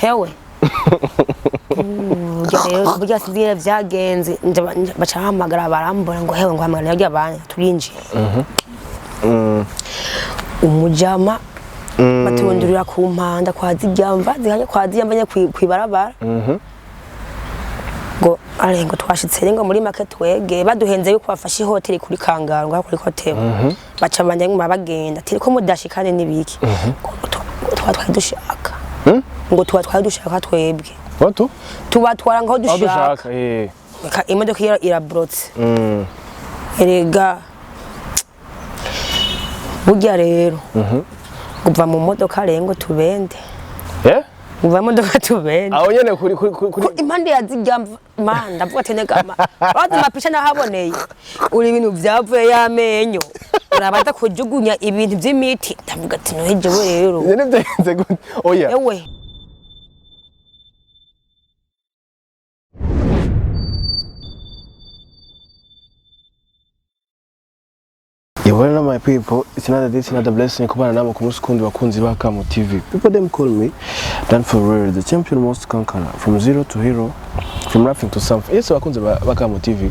hewe burya sinzire vyagenze baca hamagara barambona ngo hewe ngo hamagara yarya banye turinjiye umujama batundurira ku mpanda kwa ziryamva zihanye kwa ziryamva kwibarabara ngo arengo twashitse ngo muri market twege baduhenze yuko bafashe hotel kuri Kangaro ngo kuri hotel baca banje ngo bagenda ati ko mudashikane nibiki twadushaka ngo twadushaka twebwe wato tubatwara ngo dushaka imodoka irabrotse erega burya rero kuva mu modoka rengo tubende uva mu modoka tubende aho nyene kuri impande yaziryamva man ndavuga tenegama bazi mapisha nahaboneye uri ibintu byavuye yamenyo urabaza kujugunya ibintu by'imiti ndavuga ati no heje we rero nyene byenze gute oya ewe Well, my people, it's another day, it's another blessing. Kubana namo kumusukundi wakunzi ba Kamu TV. People them call me Dan for real, the champion most conqueror, from zero to hero, from nothing to something. Yes, wakunzi ba Kamu TV.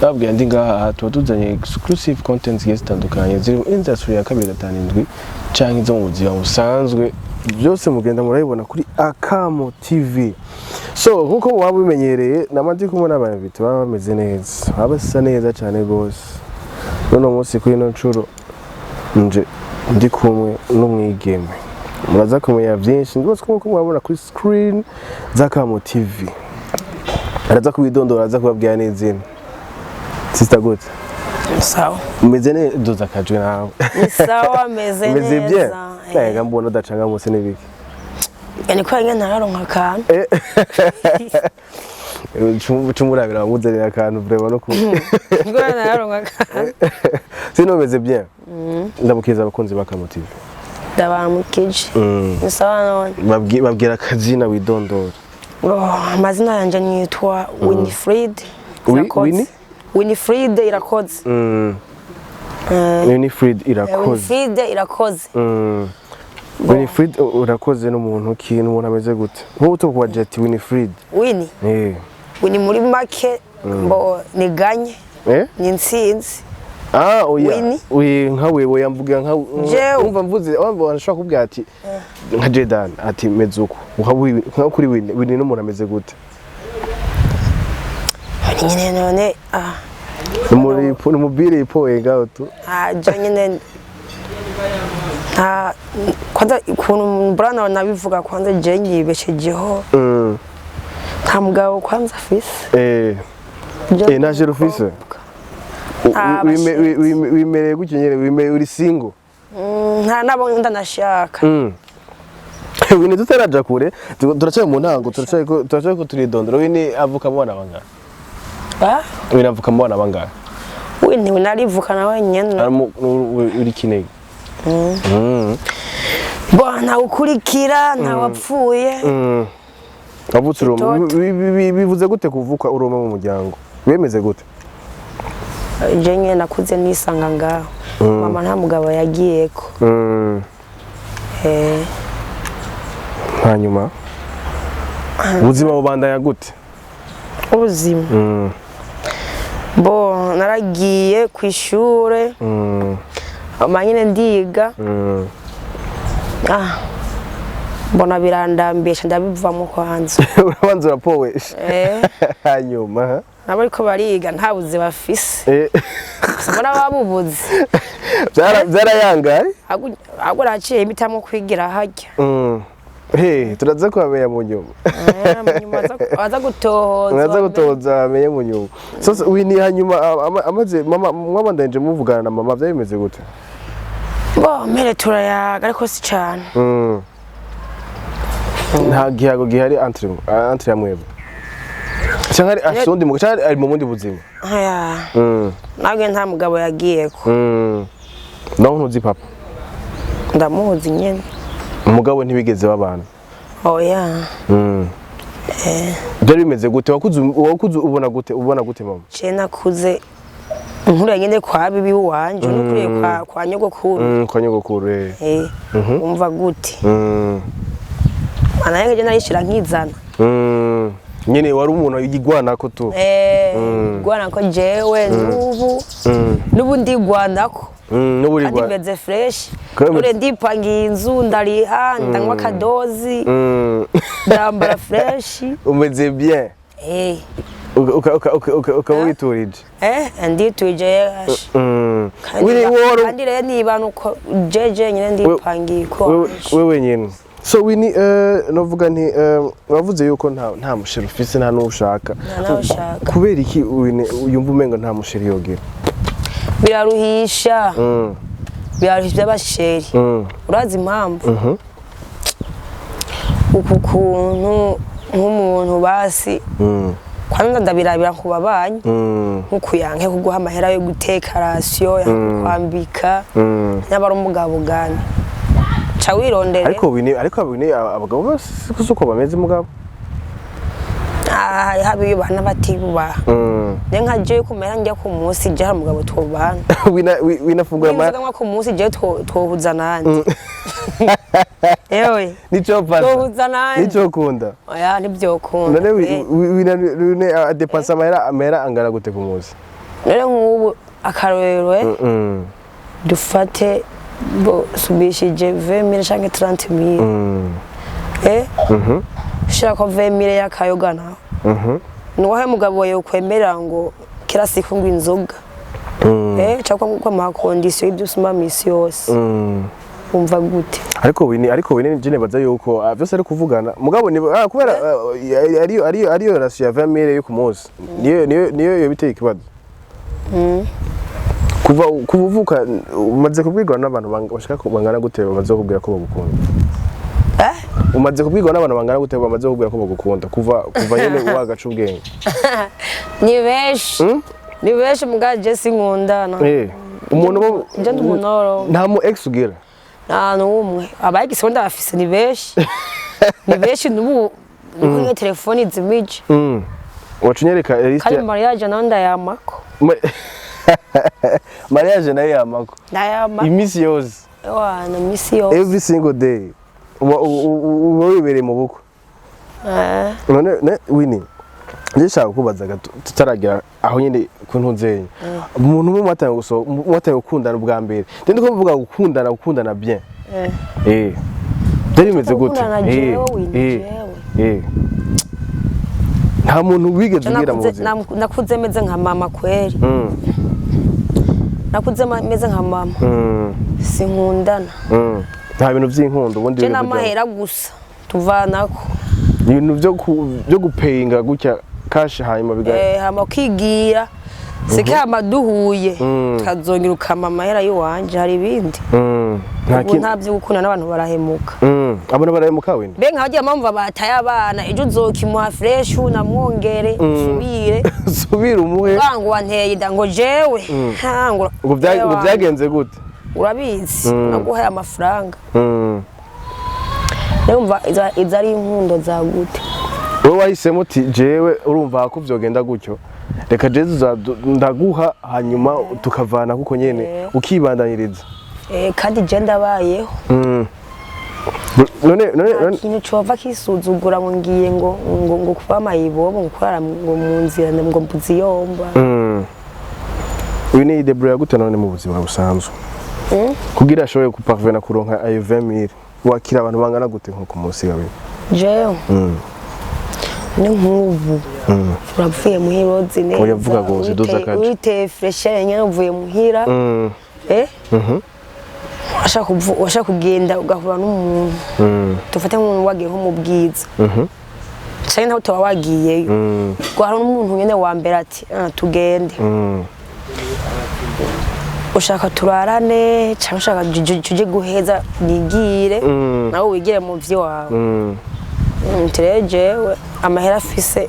Babwiye ndi ngaha tuzanye exclusive content zitandukanye ziri industry ya 2007 canke zo mu buzima busanzwe byose mugenda murayibona kuri Kamu TV. So nkuko waba bimenyereye namandi kumwe n'abantu baba bameze neza, abasa neza cyane gose. Nono munsi kuri no ncuro nje ndi kumwe n'umwigeme muraza kumenya byinshi ndose ko mubabona kuri screen za Kamu TV araza kubidondora araza kubabwira neza sister good sawa umeze neza doza kajwe nawe sawa meze neza nega mbona udacanga munsi n'ibiki yani ko ngene nararonka kan Chumurabira muzerera akantu vreba no ku Ngora naronka kan Sino meze bien ndamukiza abakunzi ba Kamu TV ndabamukije ni sawa none babwira akazina widondora amazina yanje nitwa Winifred Winifred irakoze Winifred irakoze Winifred urakoze n'umuntu kintu umuntu ameze gute nkuto kwa jet Winifred Winnie muri make mbo niganye ni nsinzi oya nkawe yamvuga nka umva mvuze wamba ashaka kubwira ati nka Jedan ati mezuko nka kuri Winnie n'umuntu ameze gute nyine none muri mobile ipoye ngaho tu je nyine kwanza ukuntu brana nabivuga kwanza je nyibeshejeho nta mugabo kwanza afise naje rufise wimereye gutyo nyene wimereye uri single nta nabo ndanashaka Winnie tutaraja kure turacaye mu ntango turacaye ko turidondora Winnie avuka mu bana bangana Winnie avuka mu bana bangana Winnie narivuka nawe nyene uri kinege Bwana ukurikira nta wapfuye Abutse bivuze gute kuvuka uroma mu muryango bemeze gute je nyene nakuze nisanga ngaho mama nta mugabo yagiyeko hanyuma ubuzima bubandanya gute ubuzima bo naragiye ku ishure amanyine ndiga mbona birandambisha ndabivamo kwanza urabanza urapowe hanyuma nabo ariko bariga nta buzi bafise mbona babubuze byarayangaye ahubwo naciye impitamo kwigira harya turaza kubamenya mu nyuma waza gutohoza amenye mu nyuma sasa Winnie hanyuma amaze mama ndanje muvugana na mama byabimeze gute bo mere turayaga ariko si cyane nta gihago gihari entre ya mwebwe cyangwa ari asundi mu cyari ari mu mundi buzima nabwe nta mugabo yagiyeko naho ntuzi papa ndamuzi nyene umugabo ntibigeze babana oya byari bimeze gute wakuze ubona gute mama je nakuze nkuru nyene kwa bibi wanje n'ukuriye kwa nyogokuru kwa nyogokuru umva gute anaye je narishira nkizana nyene wari umuntu yigwanako tu gwanako jewe nubu ndigwanako n'uburi gwa ndimeze fresh nure ndipangiye inzu ndariha ndanywa kadozi ndambara fresh umeze bien ukawiturije nditurije kandi rero niba nuko jeje nyine ndipangiye ko wewe nyene so wini novuga nti wavuze yuko nta musheri ufise nta n'ushaka kubera iki yumva umenga nta musheri yogira biraruhisha biraruhisha abasheri urazi impamvu uku kuntu nk'umuntu basi kwanza ndabirabira ku babanyi nkukuyanke kuguha amahera yo guteka rasiyo kwambika n'abari umugabo gani cha wirondere ariko abagabo bose kusuko bameze mugabo habiyo bana batibuba nenka je kumera njya ku munsi je hari umugabo twobana winafungura amahera ku munsi je twohuza nandi ewe nico pasa twohuza nandi nico kunda oya nibyo kunda none adepansa amahera angana gute ku munsi none nk'ubu akarorero dufate bo subishije 20,000 canke 30,000 shaka 20,000 yakayoga naho nuwahe mugabo yo kwemerera ngo kira siku ngo inzoga cyakwa kwa ma condition y'ibyo usuma misi yose umva gute ariko wini jene baza yuko byose ari kuvugana mugabo ni kubera ariyo rasiyo ya 20,000 yo ku munsi niyo yobiteye ikibazo kuvuka umaze kubwirwa n'abantu bashaka bangana gute bamaze kubwira ko bagukunda umaze kubwirwa n'abantu bangana gute bamaze kubwira ko bagukunda kuva nyene wagaca ubwenge ni benshi mugaje sinkundana umuntu je ndumunoro nta mu ex ugira nta numwe abayigisonda bafise ni benshi nubu nuko telefoni zimije wacunyereka liste kandi mariage nanda yamako mariage nayo yamako imisi yose wana misi yose every single day wibereye mu bukwe none wini ndishaka kubaza tutaragira aho nyine ku ntunzenye umuntu mu mwataye gukundana ubwa mbere ndende ko mvuga gukundana bien byari bimeze gute nta muntu wigeze ubwira mu buzima nakuze meze nka mama kweri nakuze meze nka mama sinkundana nta bintu by'inkundo ubundi bintu n'amahera gusa tuvanako ibintu byo gupayinga gutya cash hanyuma hama kigira sike amaduhuye tukazongera ukama amahera y'uwanje hari ibindi nta byo gukunda n'abantu barahemuka abantu barahemuka wenda be nkabagiye mpamvu bataye abana ejo uzokimuha fresh unamwongere subira umuhe bangu wanteye dango jewe ngo byagenze gute urabizi naguhaye amafaranga numva izari inkundo za gute wowe wahisemo uti jewe urumva ko byogenda gutyo reka jezu ndaguha hanyuma tukavana kuko nyene ukibandaniriza kandi je ndabayeho none kintu cova kisuzugura ngo ngiye ngo kuba mayibobo ngukora ngo munzira ngo mbuzi yomba uyu ni debrouiller gute none mu buzima busanzwe kugira ashoboye kuparvena kuronka ayo 20,000 wakira abantu bangana gute nko ku munsi gawe jewe ni nk'ubu uravuye muhirozi neza uyavuga gose duza kaje wite fresh nyene uvuye muhira washaka kugenda ugahura n'umuntu dufate nk'umuntu wagiye nko mu bwiza cyane naho tuba wagiyeyo gwara n'umuntu nyene wa mbere ati tugende ushaka turarane cyangwa ushaka tuje guheza nigire nawe wigire mu vyo wawe nterejewe amahera afise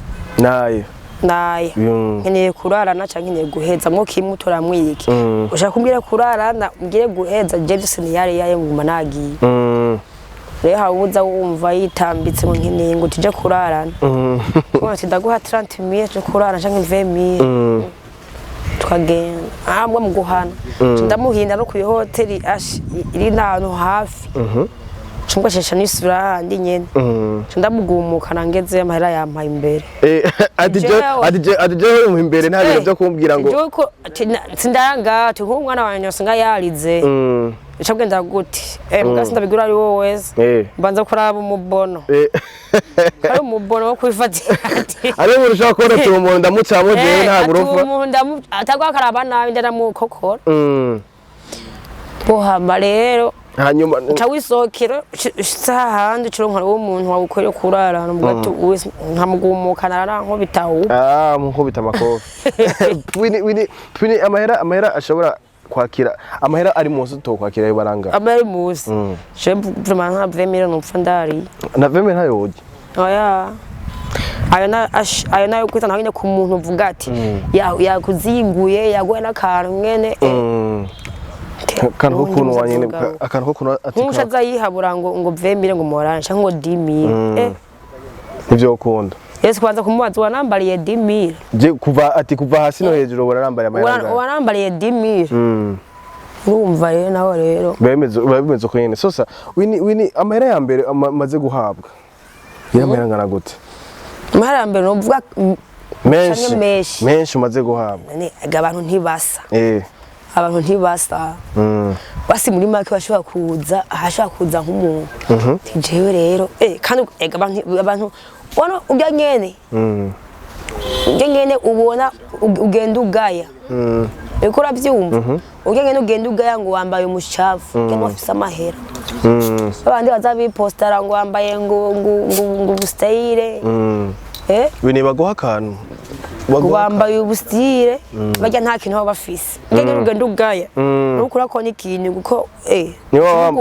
naye nkeneye kurarana cyangwa nkeneye guheza mwo kimwe turamwiyiki ushaka kumbwira kurarana mbwire guheza je byose ni yare yaye nguma nagiye rero hawuza wumva yitambitse ngo nkeneye ngo tuje kurarana ko ati ndaguha 30,000 cyo kurarana cyangwa 20,000 tukagenda ahambwa mu guhana ndamuhinda no ku hoteli iri nahantu hafi Cumbashesha nisura handi nyene. Ndamugumuka nangeze amahera yampaye imbere. Adije mu imbere nta bintu byo kumbwira ngo. Joko sindanga tu nk'umwana wanjye usinga yarize. Icabwe ndaguti. Mugasi ndabigura ari wowe wese. Mbanza kuraba umubono. Ari umubono wo kwifatira ati. Ari mu rushaka ko tumuntu ndamucamo je nta gurufa. Umuntu atagwa karaba nabi ndaramukokora. Bohama rero hanyuma cawisokera sahandi cironkara w'umuntu wabukwere kurara n'umugatu nkamugumuka naranko bitawu muko bitamakofi twini amahera ashobora kwakira amahera ari munsi to kwakira ibaranga amahera munsi je vraiment nka 20 millions upfa ndari na 20 millions yoje oya ayo nayo kwita naho ku muntu uvuga ati yakuzinguye yaguye n'akantu mwene kanko kuno wanyene akanko kuno ati nkushaza yihabura ngo 20 millions ngo moranje ngo 10 millions ivyo ukunda Yesu kwanza kumubaza wanambariye 10 millions je kuva hasi no hejuru warambariye amahera wanambariye 10 millions urumva rero naho rero bemeze ko nyene sosa wini amahera ya mbere amaze guhabwa yamahera ngana gute amahera ya mbere no vuga menshi umaze guhabwa abantu ntibasa abantu ntibasa basi muri make bashobora kuza ahashaka kuza nk'umuntu tijewe rero kandi abantu ubona ujya nyene ubona ugenda ugaya eko uravyumva ujya nyene ugenda ugaya ngo wambaye umushafu ngo afise amahera abandi bazabipostara ngo wambaye ngo bustyle bine baguha akantu wambaye ubustire bajya nta kintu baba bafise ngene ugenda ugaya nuko urakona ikintu kuko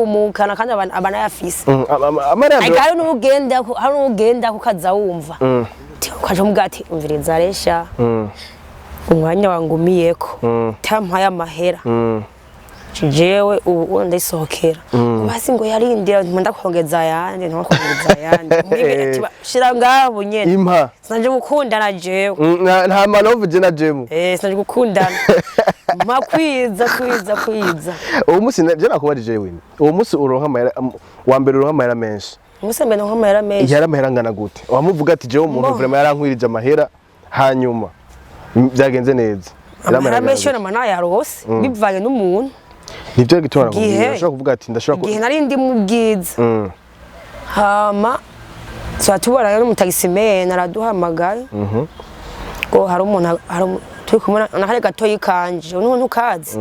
umukana kandi abana yafise hari n'ugenda kukaza wumva ukaje mugati umviriza resha umwanya wangumiyeko tampaye amahera jewe ubu ndayisohokera basi ngo yarindira ndakongeza yandi shira ngabo nyene impa sanje gukundana jewe nta manove je na jemu sanje gukundana mpa kwiza uwo musi je nakubari jewe uwo musi uronka amahera wa mbere uronka amahera menshi musi mbere uronka amahera menshi yari amahera ngana gute wamuvuga ati jewe umuntu vraiment yarankwirije amahera hanyuma byagenze neza amahera menshi na yarose bivanye n'umuntu nibyo gitwara ngo ndashaka kuvuga ati ndashaka gihe nari ndi mu bwiza hama twatubara n'umutagisimene araduhamagaye ngo hari umuntu turi kumwe na kare gato yikanje umuntu ukazi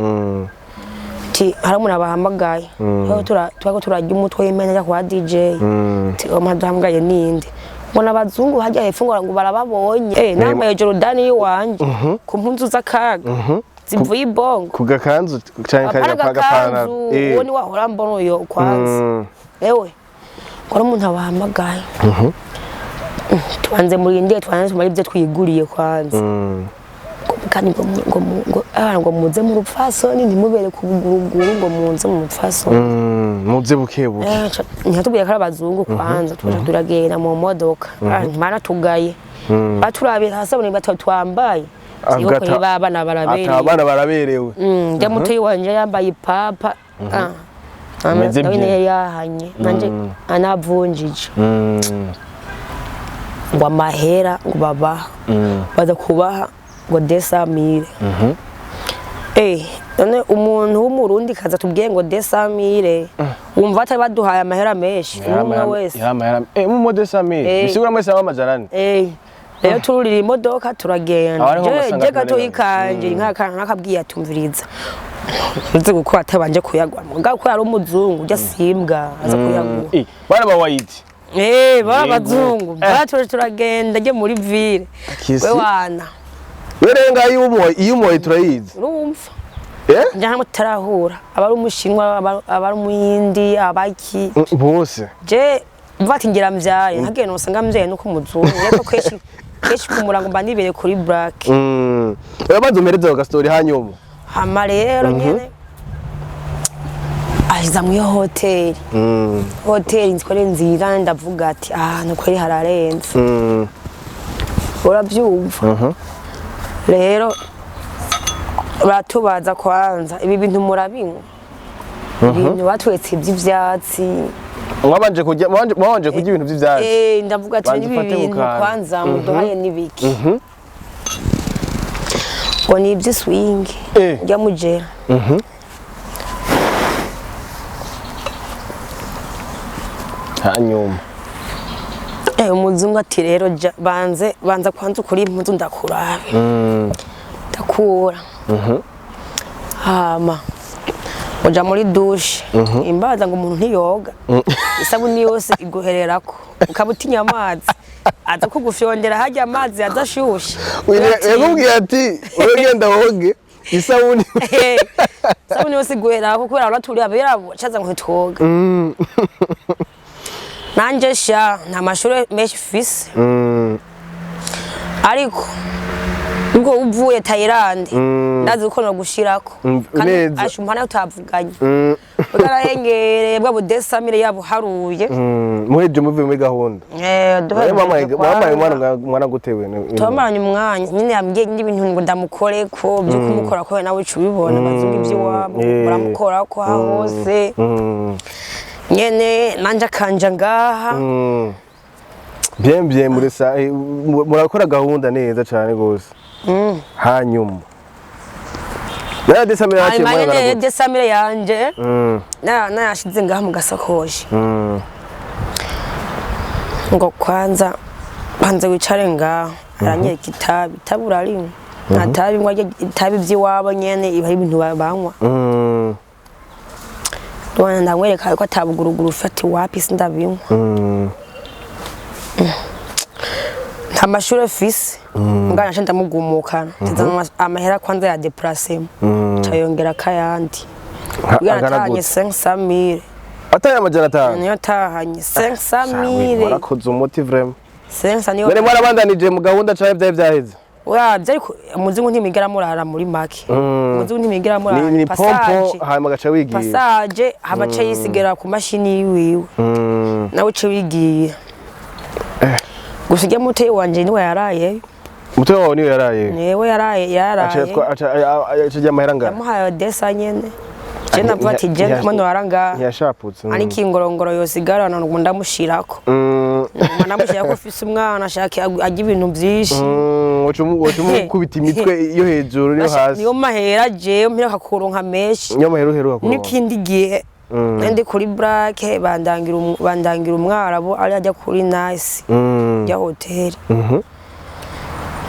ti hari umuntu abahamagaye twako turajya umutwe y'imene ya kwa DJ ti umuhamagaye ninde mbona abazungu hajya hepfo ngo barababonye nambaye Jordan yiwanje ku mpunzu z'akaga zivuye ibongo kugakanzu cyane kagapana uwo ni wahora mbona uyo kwanza ewe ko umuntu abahamagaye tubanze muri ndiye twanze muri byo twiguriye kwanza kandi ngo muze mu rupfasoni ntimubere kubuguruguru ngo munze mu rupfasoni muze bukebuke ntatubiye kara abazungu kwanza turagenda mu modoka mana tugaye baturabira hasi abone batwambaye abana baraberewe njya muto yiwanje yambaye ipapa ameze bye yahanye nanje anavunjije ngo amahera ngo babaha baza kubaha ngo 200 none umuntu w'umurundi kaza tubwiye ngo 200 wumva atari baduhaye amahera menshi umwe wese mu 200 bisigura mwese amajarani rero tururira imodoka turagenda je gato yikanje nkakabwiye atumviriza uzi guko atabanje kuyagwa muga ko ari umuzungu ujya simbwa aza kuyagwa baraba wayiti babazungu turagenda je muri ville we wana werenga iyo turayizi urumva njya mutarahura abari umushinwa abari umuyindi abaki bose je mvati ngira mvyaye nkagenda usanga mvyaye nuko umuzungu reko keshi kumurango mba nibere kuri black yabazo mereza ga story hanyuma hama rero nyene ahiza mu hotel nzikore nzira ndavuga ati nuko ari hararenze urabyumva rero batubaza kwanza ibi bintu murabinywa ibintu batwetse iby'ivyatsi Mwabanje kujya ibintu by'ivyatsi. Ndavuga ati ibintu kwanza muduhaye nibiki. Ngo ni iby'iswing njya mujera. Hanyuma umuzungu ati rero banza kwanza ukuri impuzu ndakurabe. Ndakura. Hama uja muri douche imbaza ngo umuntu ntiyoga isabuni yose iguhererako ukabutinya amazi aza kugufyondera hajya amazi adashushe yakubwiye ati uragenda woge isabuni yose iguhererako kubera abaturiye abera caza ngo twoga nanje sha nta mashuri menshi fise ariko ubwo uvuye Thailand ndazi uko no gushirako kandi ashumpana utavuganye ugarahengere bwa budesamire yabo haruye muheje muve muri gahunda mwana gutewe tomanye umwanya nyine yambwiye n'ibintu ngo ndamukoreko byo kumukora ko nawe cubibona bazunga iby'iwabo baramukora ko hose nyene nanje kanja ngaha bien muri sa murakora gahunda neza cyane gose hanyuma na desamire yake mwana desamire yanje na yashize ngaha mu gasakoshi ngo kwanza banze wicare ngaha aranye kitabi taburari natabi ngo itabi by'iwabo nyene iba ibintu banywa Rwana ndamwereka ko atabuguruguru ufati wapi sindabinywa nta mashuri fise ngana nje ndamugumukana amahera kwanza ya déplacer cyayongera kayandi yaratanye 500,000 ataya amajana 5 niyo tahanye 500,000 warakoze umuti vraiment 500 niyo bene mwarabandanije mu gahunda cyane byaheze wabye ariko umuzungu ntimigera murara muri make umuzungu ntimigera murara ni pompo hama gaca wigiye passage hamace yisigera ku mashini yiwiwe nawe ce wigiye gusiga mute wanje niwe yaraye mute wawe niwe yaraye newe yaraye aca amahera ngana yamuhaye desa nyene je navuga ati je mano waranga yashaputse ariko ingorongoro yosigarana ngo ndamushirako namushirako ufise umwana ashaka ajya ibintu byinshi kubita imitwe yo hejuru niyo hasi niyo mahera je mpira kakuronka meshi niyo mahera uheruka n'ikindi gihe ndi kuri black bandangira umwarabo ari ajya kuri nice ya hotel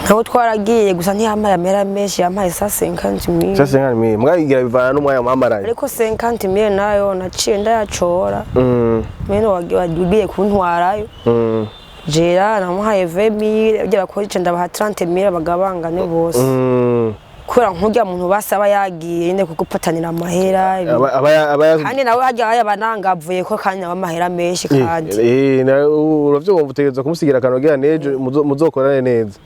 naho twaragiye gusa ntiyamaye amera meshi yamaye 50,000 50,000 mwayigira bivana n'umwanya mamaraye ariko 50,000 nayo naciye ndayacora mene wagiye kuntwarayo jera namuhaye 20,000 bya bakoze ndabaha 30,000 bagabangane bose kura nkujya muntu basaba yagiye inde kugupatanira amahera kandi nawe hajya abanangavuye ko kandi amahera menshi kandi uravyo wumva utegereza kumusigira akanogira nejo muzokorane neza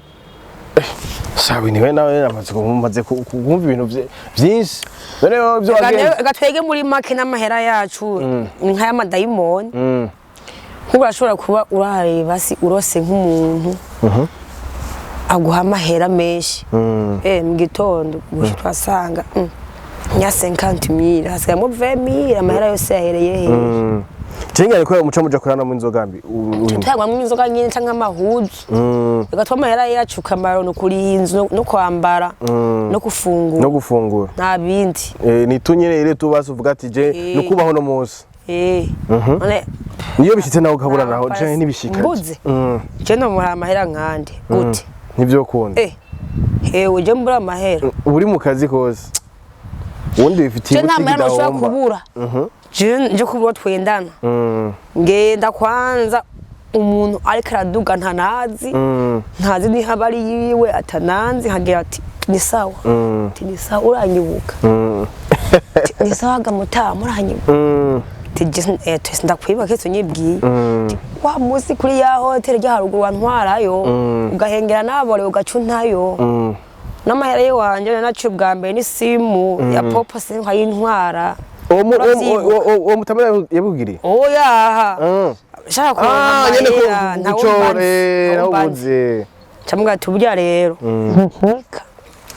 sawi niwe nawe amaze kumva ibintu byinshi none byo gatwege muri make n'amahera yacu nkaya madayimoni urashobora kuba urareba si urose nk'umuntu aguha amahera menshi mu gitondo twasanga nya 50,000 hasigamo 20,000 amahera yose yahereye he Tinga ariko umuco muja kurana mu inzoga mbi tutagwa mu inzoga nyine canka amahuzu bigatuma amahera yacu kamaro no kuri inzu no kwambara no gufungura nta bindi ni tunyere ire tubaza uvuga ati je no kubaho no munsi none niyo bishitse naho kabura naho je nibishika mbuze je no muri amahera nkande gute nivyo kunda hewe je mbura amahera uri mu kazi kose wundi bifitiye kubura je kubura twendana ngenda kwanza umuntu ariko araduga ntazi ni habari yiwe atananzi hagira ati ni sawa ni sawa uranyibuka ni sawa gamutamu uranyibuka ndakwibuka keso nyibwiye wa musi kuri ya hotel rya haruguru wantwarayo ugahengera nabore ugacuntayo n'amahera ye wanje nacu bwa mbere ni simu ya popo se nkayintwara o mutamara yabugiriye oya shaka ko nyene ko gucore nawuze camwe tuburya rero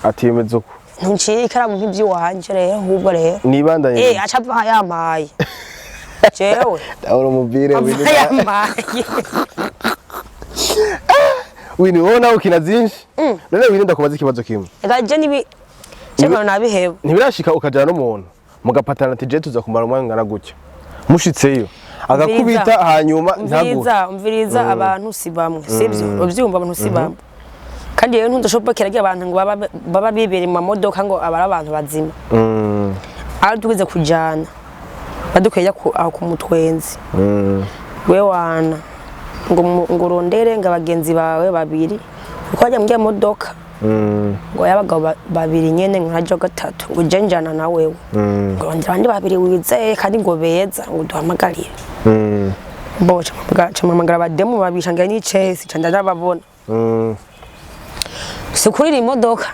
atimeze uko ntuncika mu nk'ibyi wanje rero ahubwo rero nibandanye acava yampaye jewe ndabona umubire wini wowe nawe ukina byinshi none wini ndakubaza ikibazo kimwe gaje nibi cyangwa nabiheba ntibirashika ukajana n'umuntu mugapatana ati je tuza kumara umwanya ngana gutya mushitseyo agakubita hanyuma ntaguza umviriza abantu si bamwe sibyo ubyumva abantu si bamwe kandi rero ntudashobokera abantu ngo baba bibere mu modoka ngo abara abantu bazima ari tugize kujana badukeye aho ku mutwenzi we wana ngo urondere ngo abagenzi bawe babiri uko ajya mu modoka ngo yabaga babiri nyene nkaje gatatu ngo jenjana na wewe ngo ndabandi babiri wizeye kandi ngo beza ngo duhamagarire bocha chamamagara bademu babishangira ni Chelsea cyanda ndababona sikurira imodoka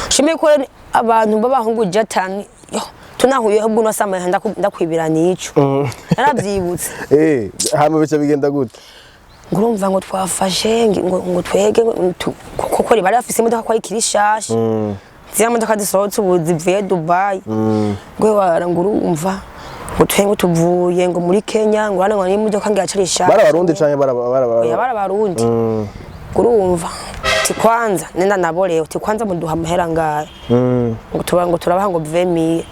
shime ko abantu babahungu jatani yo tunahuye ubwo nasamaye ndakwibira nico narabyibutse hama bica bigenda gute ngurumva ngo twafashe ngo twege koko bari afise imodoka kwa ikirishashe ziya modoka zisohotse ubuzi vuye Dubai gwe warangurumva ngo twenge tuvuye ngo muri Kenya ngo hano ngo imodoka ngacari barabarundi canke barabarundi ngurumva ti kwanza nenda naborewe ti kwanza muduha amahera ngaye ngo turabaha ngo 20000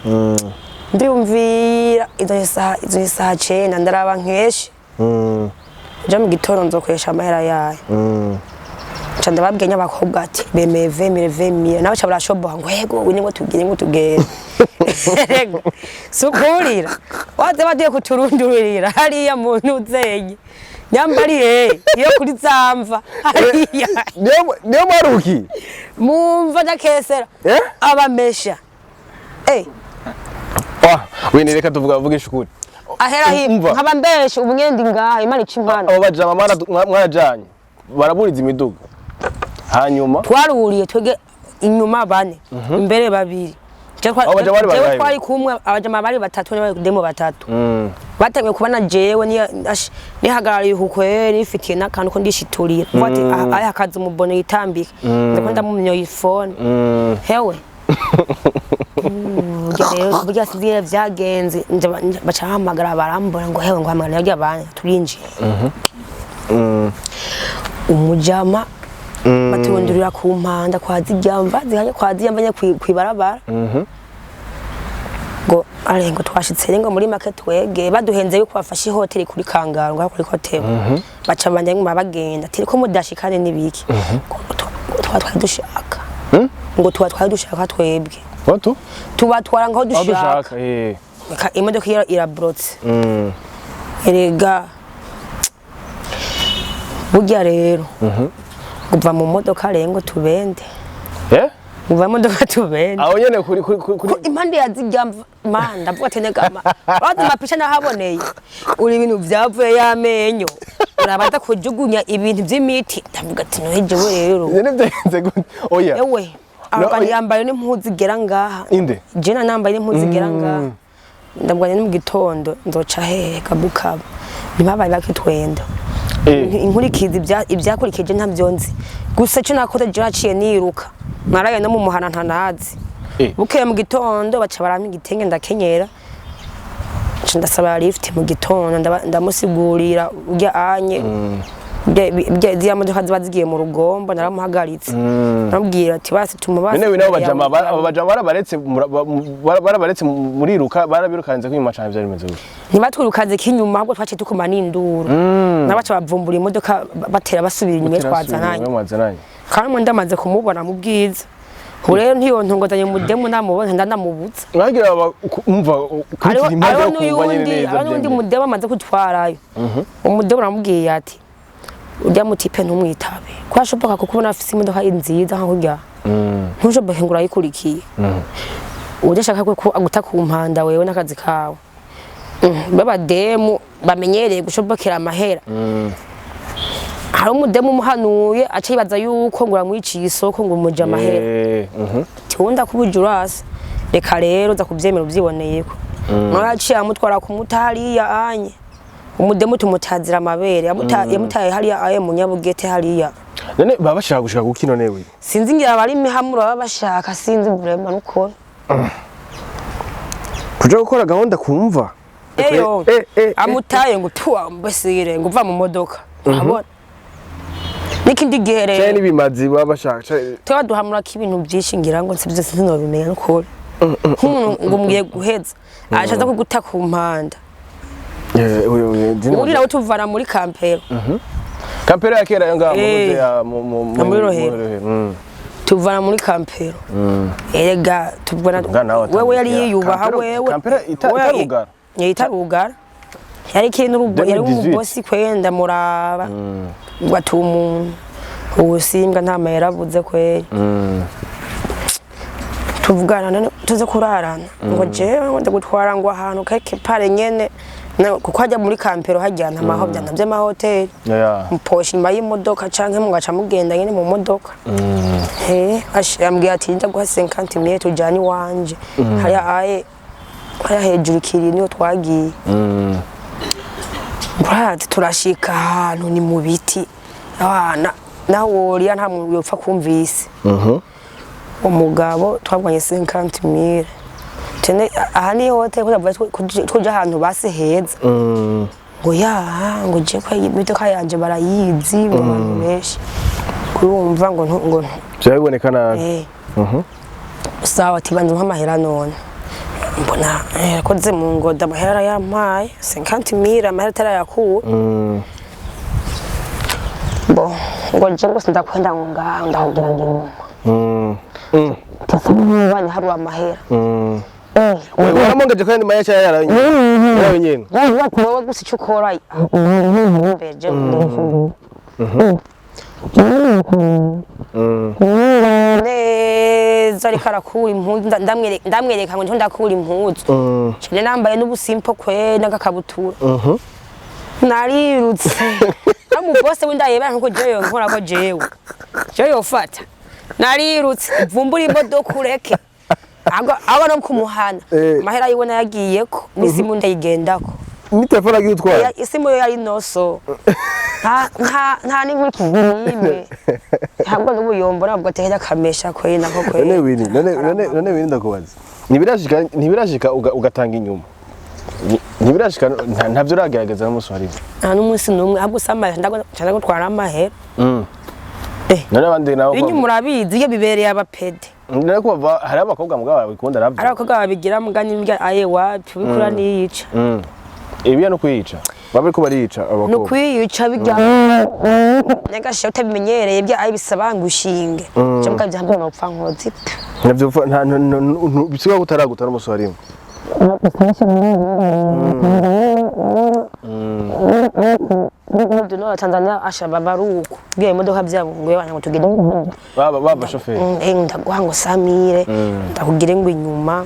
ndiyumvira izo saha cena ndaraba nkeshe mu gitoro nzokoresha amahera yayo cyanda babwenya abakobwa ati bemeye 20000 nawe cyabara shoboha ngo yego wini ngo tugere yego sukurira waze badiye kuturundurira hariya muntu uzenye nyambariye iyo kuri zamva hariya niyo maruki mumva ndakesera abamesha wini reka tuvuga ishukuri ahera himva nkaba mbeshe ubunyendi ngaha imana icimpano abo bajama mwarajanye baraburiza imiduga hanyuma twaruriye twege inyuma bane imbere babiri jewe twari kumwe abajama bari batatu ne demo batatu batemwe kubana jewe nihagarariye ukwe nifitiye nakantu ko ndishiturira bati aya akazi umubone yitambika ndakunda mu myo iPhone hewe burya sivire vyagenze baca hamagara barambona ngo hewe ngo hamagara yagiye abanye turinjiye umujama baturundurira ku mpanda kwa ziryamva zihanye kwa ziryamva kwibarabara ngo arengo twashitse ngo muri market twege baduhenze yuko bafashe hotel kuri Kangaro ngo kuri hotel baca banje ngo bagenda tiri ko mudashikane nibiki twadushaka ngo twadushaka twebwe Wato? Tubatwara ngaho dushaka. Imodoka irabrotse. Erega burya rero. Kuva mu modoka rengo tubende. Kuva mu modoka tubende. Aho nyene kuri impande yaziryamva manda vuga tenegama. Bazi mapisha nahaboneye. Uri ibintu byavuye yamenyo. Urabaza kujugunya ibintu by'imiti. Ndavuga ati no hejewe rero. Nyene byenze gute? Oya. Ewe. Abandi yambaye n'impuzu gera ngaha. Inde? Jena nambaye n'impuzu gera ngaha. Ndabwanye no mu gitondo nzoca hehe kabukaba. Nibabaye bakitwenda. Inkurikiza ibyakurikije ntabyonzi. Gusa cyo nakoze je naciye niruka. Naraye no mu muhana ntanazi. Bukeye mu gitondo baca barami igitenge ndakenyera. Ndasaba lift mu gitondo ndamusigurira urya anye. Bya modoka ziba zigiye mu rugombo naramuhagaritse nabwira ati basi tumubaze none nabo bajama barabaretse muri ruka barabirukanze ko inyuma cyane byari bimeze gute ntibatwirukanze kinyuma ahubwo twaciye tukuma n'induru nabaca bavumbura imodoka batera basubira inyuma twazananye kandi ndamaze kumubona mu bwiza rero ntiyo ntongozanye mu demo namubona ndanamubuza mwagira umva kuri imbaga yo kubanye neza ari undi mudemo amaze kutwarayo umudemo namubwiye ati ujya mutipe ntumwitabe kwashoboka kuko nafise imodoka nziza nka kurya ntushoboke ngura yikurikiye uje shaka ko aguta ku mpanda wewe nakazi kawe baba demu bamenyereye gushobokera amahera hari umudemu umuhanuye aca yibaza yuko ngura mwiciye isoko ngo umuje amahera tiwunda kubujurasi reka rero za kuvyemera uvyiboneyeko mwaciye amutwara ku mutari ya anye umudemu tumutazira amabere yamutaye hariya aye munyabugete hariya none baba bashaka gushaka gukino newe sinzi ngira bari mihamuro baba bashaka sinzi vraiment nuko kuja gukora gahunda kumva amutaye ngo tuwa mbesire ngo uva mu modoka abona nikindi gihe rero cyane bimazi babashaka tuba duhamura ko ibintu byinshi ngira ngo nsibyo sinobimenya n'ukuri nk'umuntu ngo mugiye guheza ashaza kuguta ku mpanda urira utuvana muri kampero kampero ya kera yanga muri rohero tuvana muri kampero erega tuvana wewe yari yiyubaha wewe kampero itarugara itarugara yari kiri n'urugo yari umubosi kwenda muraba ngwatumuntu ubusimbwa nta mayera avuze kweri tuvugana tuze kurarana ngo jewe ndagutwara ngo ahantu keke pare nyene kuko hajya muri kampero hajyana amahobya navyo amahoteli mposha inyuma y'imodoka canke mugaca mugenda nyene mu modoka ashambwiye ati nja guha 50 mille tujani wanje hariya hejuru kiri niyo twagiye brad turashika ahantu ni mu biti abana naworiya nta muntu yopfa kumvise umugabo twabwanye 50 mille tene aha ni hotel kuja ahantu base heza ngo ngo je kwa imodoka yanje barayizi mu bantu benshi kurumva ngo byaboneka nabi sawa tibanze nk'amahera none mbona yakoze mu ngoda amahera yampaye 50 mille amahera tarayakuwe bo ngo je ngo sindakwenda ngo ngaho ndahugira ngo tasama hari amahera wewe waramongeje kandi mayacha yaranyene wewe gusa icyo ukora beje neza ariko arakura impuzu ndamwereka ngo ndakura impuzu cyane nambaye n'ubusimpo kwe n'agakabutura narirutse amubose windayebera nkuko jeyo nkora ko jewe yofata narirutse vumbura imodoka ureke aba no kumuhana mahera yiwe nayagiyeko n'isimu ndayigendako ni telefone agiye utwara isimu yo yari noso nta n'inkuru n'imwe ntabwo n'ubuyombo nabwo tehera kamesha kwe nako kwe none wini ndakubaza ntibirashika ugatanga inyuma ntibirashika ntabyo uragerageza n'umunsi wari nta n'umunsi n'umwe ahubwo usamaye ndagutwara gutwara amahera none abandi nabo inyu murabizi iyo bibereye abapede none kuva hari abakobwa mugabo babikunda nabyo ari abakobwa babigira mugani mbya aye wapi bikura niyica ibiya no kuyica babiko bariyica abakobwa no kuyica bijya nyagashe utabimenyereye bya aye bisaba ngushinge cyangwa byambye no pfa nkozi nabyo nta bisiga gutaraguta n'umusore Duno Tanzania ashaba baruko bwiye imodoka byabo ngo yabana ngo tugende baba shoferi ndaguha ngo samire ndakugire ngo inyuma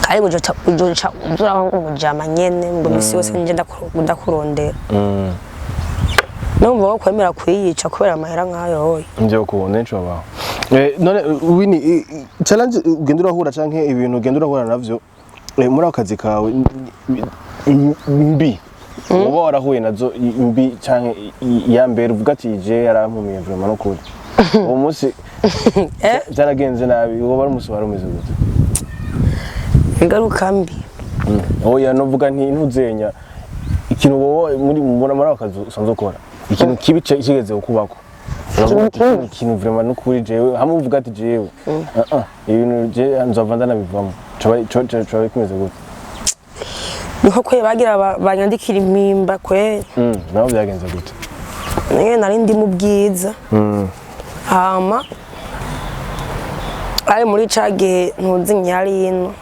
kari gujoca uzura ngo mujama nyene ngo misi yose nje ndakurondera numva ko kwemera kuyica kubera amahera nkayo hoye nje kubona nco baho none wini challenge ugendura hura canke ibintu ugendura hura navyo muri akazi kawe mbi uba warahuye nazo mbi canke ya mbere uvuga ati je yarampumiye vraiment no kuri uwo munsi byaragenze nabi uwo bari umunsi warumeze gute ingaruka mbi oya novuga nti ntuzenya ikintu wowe muri akazi usanzwe ukora ikintu kibi kigeze ukubako ikintu vraiment no kuri jewe hamwe uvuga ati jewe ibintu je nzova ndanabivamo coba kimeze gute niko kwe bagira banyandikira impimba kwe naho byagenze gute niyo nari ndi mu bwiza hama ari muri cage ntuzi nyari ino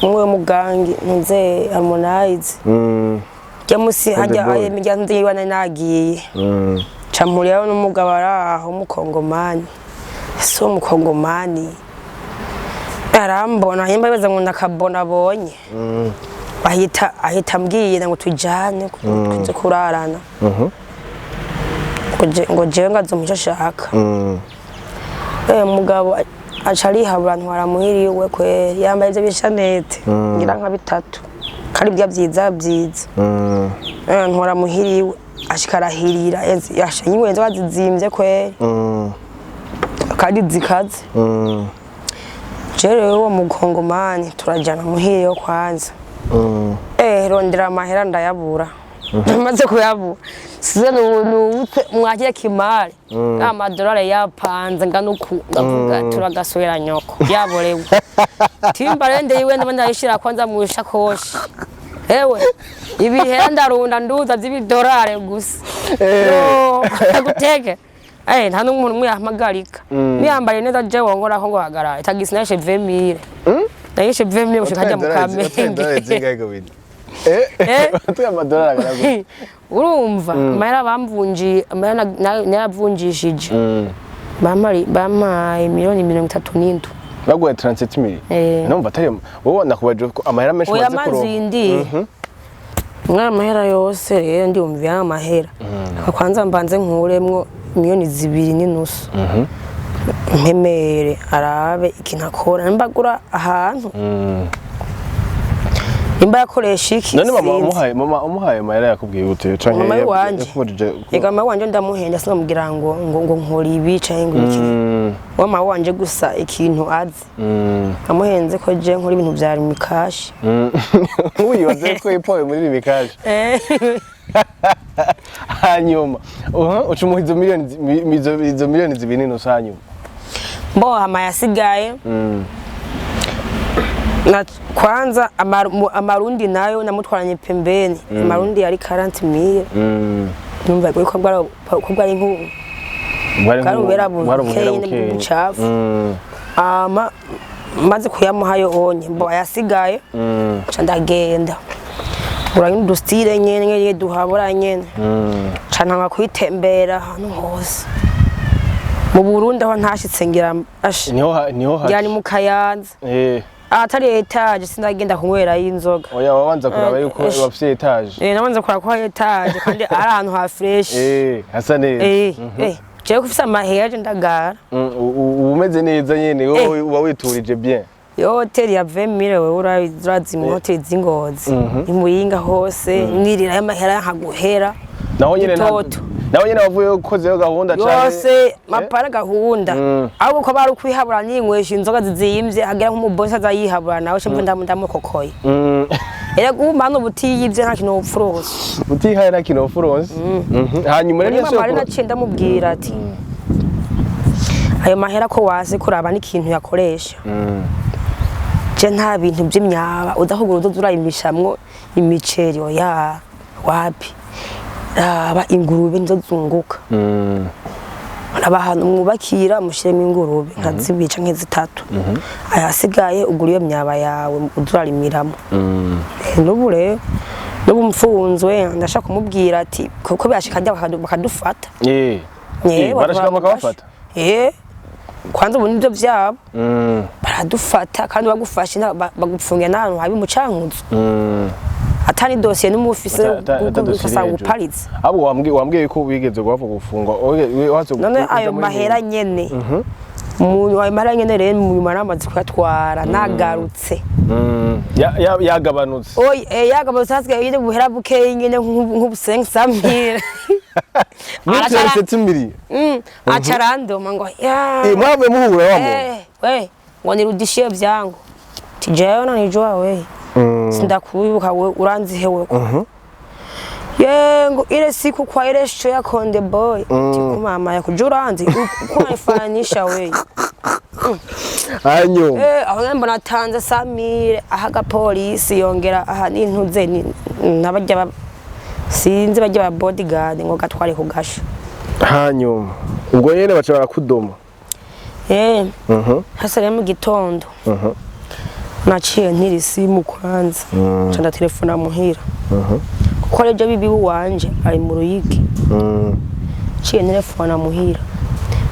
umwe mugangi ntuze harmonize musi hajya aye miryanze yiwana nagiye camuriyo n'umugabo araho umukongomani so umukongomani arambona yimba bibaza ngo ndakabona abonye ahita mbwiye ngo tujane kuze kurarana ngo jewe ngazo muco ashaka mugabo aca arihabura ntwara muhiriwe kweri yambaye ivyo bishanete ngira nka bitatu kari bya byiza ntwara muhiriwe ashikarahirira yashanye wenze wazizimvye kweri kandi zikaze Jere uwo mukongomani turajana muhiriwe kwanza rondera amahera ndayabura maze kuyabura size n'ubutse mwakira kimari amadolari yapanze nganuku ndavuga turagasubira nyoko yaborewe timba rende yiwe ndabanda yishira kwanza mu shakoshi ewe ibihera ndarunda nduza z'ibidolari gusa gutege nta n'umuntu muyahamagarika niyambariye neza je wongora ko ngo hagarara tagisi nashe 20000 nayishe 20000 ushikaje mu Kamenge tuya amadolari agaraguye urumva amahera bamvunjiye amahera nayavunjishije bamaye miliyoni 37 baguye 37000 numva atari wowe nakubaje ko amahera menshi maze kuro oyamazi mwa amahera yose rero ndumviye amahera akwanza mbanze nkuremwo miliyoni 2.5 mpemere arabe ikinakora mbagura ahantu imba yakoresha iki none mama umuhaye mahera yakubwiye gute canke yakubujije mama wanje ndamuhenda sinamubwira ngo nkori ibi canke ngo iki mama wanje gusa ikintu azi amuhenze ko je nkora ibintu vya rimikashi uyibaze ko ipoye muri rimikashi hanyuma ucumuhizo miliyoni 2.5 hanyuma mbo hama yasigaye na kwanza amarundi nayo namutwaranye pembeni amarundi yari 40000 numva ko bwari nku bwari bukeye n'ucafu maze kuyamuhayo onye mbo yasigaye ca ndagenda uranye dustire nyene duhabura nyene cana nka kwitembera hano hose mu Burundi aho ntashitse ngira niho yani mu Kayanza atari etage sindagenda kunywera y'inzoga oya wabanza kuraba yuko wafite etage nabanza kuraba ko etage kandi ari ahantu ha fresh hasa neza je kufisa amahera je ndagara umeze neza nyene uba witurije bien yo hotel ya 20000 wewe urazi mu hotel z'Ingozi imuyinga hose mwirira y'amahera nkaguhera naho nyene wavuye ukozeyo gahunda cyane yose mapara gahunda ahubwo ko bari kwihabura n'inywesha inzoga zizimvye hagera nk'umubosi azayihabura nawe cyo ndamukokoye era gumana ubutiyivye nta kintu upfurose utihaye nta kintu upfurose hanyuma rero yose mama nacinda mubwira ati ayo mahera ko wase kuraba n'ikintu yakoresha je nta bintu by'imyaba udahugura uzurayimishamwo imiceri oya wapi aba ingurube nizo zunguka abahantu mwubakira mushiremo ingurube nkazibica nk'izitatu ayasigaye ugura iyo myaba yawe uzurarimiramo n'ubu rero n'ubu mfunzwe ndashaka kumubwira ati kuko byashikajya bakadufata barashaka bakabafata kwanza ubu nibyo byabo baradufata kandi bagufashe bagupfungira n'ahantu habi mu cankuzo atari dosiye n'umufise gusanga uparitse abo wambwiye ko wigeze guhava gufungwa none ayo mahera nyene umuntu ayo mahera nyene rero mu maramazi kuyatwara nagarutse yagabanutse yagabanutse hasigaye yine buhera bukeye nyene nk'ubusengisamire acarandoma ngo mwavuye muhura wamo ngo nirudishie vyangu tijeyo nanijua we sindakubibuka we uranzihe we yengo ile siku kwa ile show ya Konde Boy tiku mama ya kujuranzi uko naifanisha we anyo aho mbona tanze Samire ahaga polisi yongera aha n'intuze nabajya sinzi bajya ba bodyguard ngo gatware ku gasho hanyuma ubwo yene baca barakudoma hasa rero mu gitondo naciye ntiri simu kwanza canda telefona muhira kuko rejo bibi wanje ari mu Ruyigi ciye telefona muhira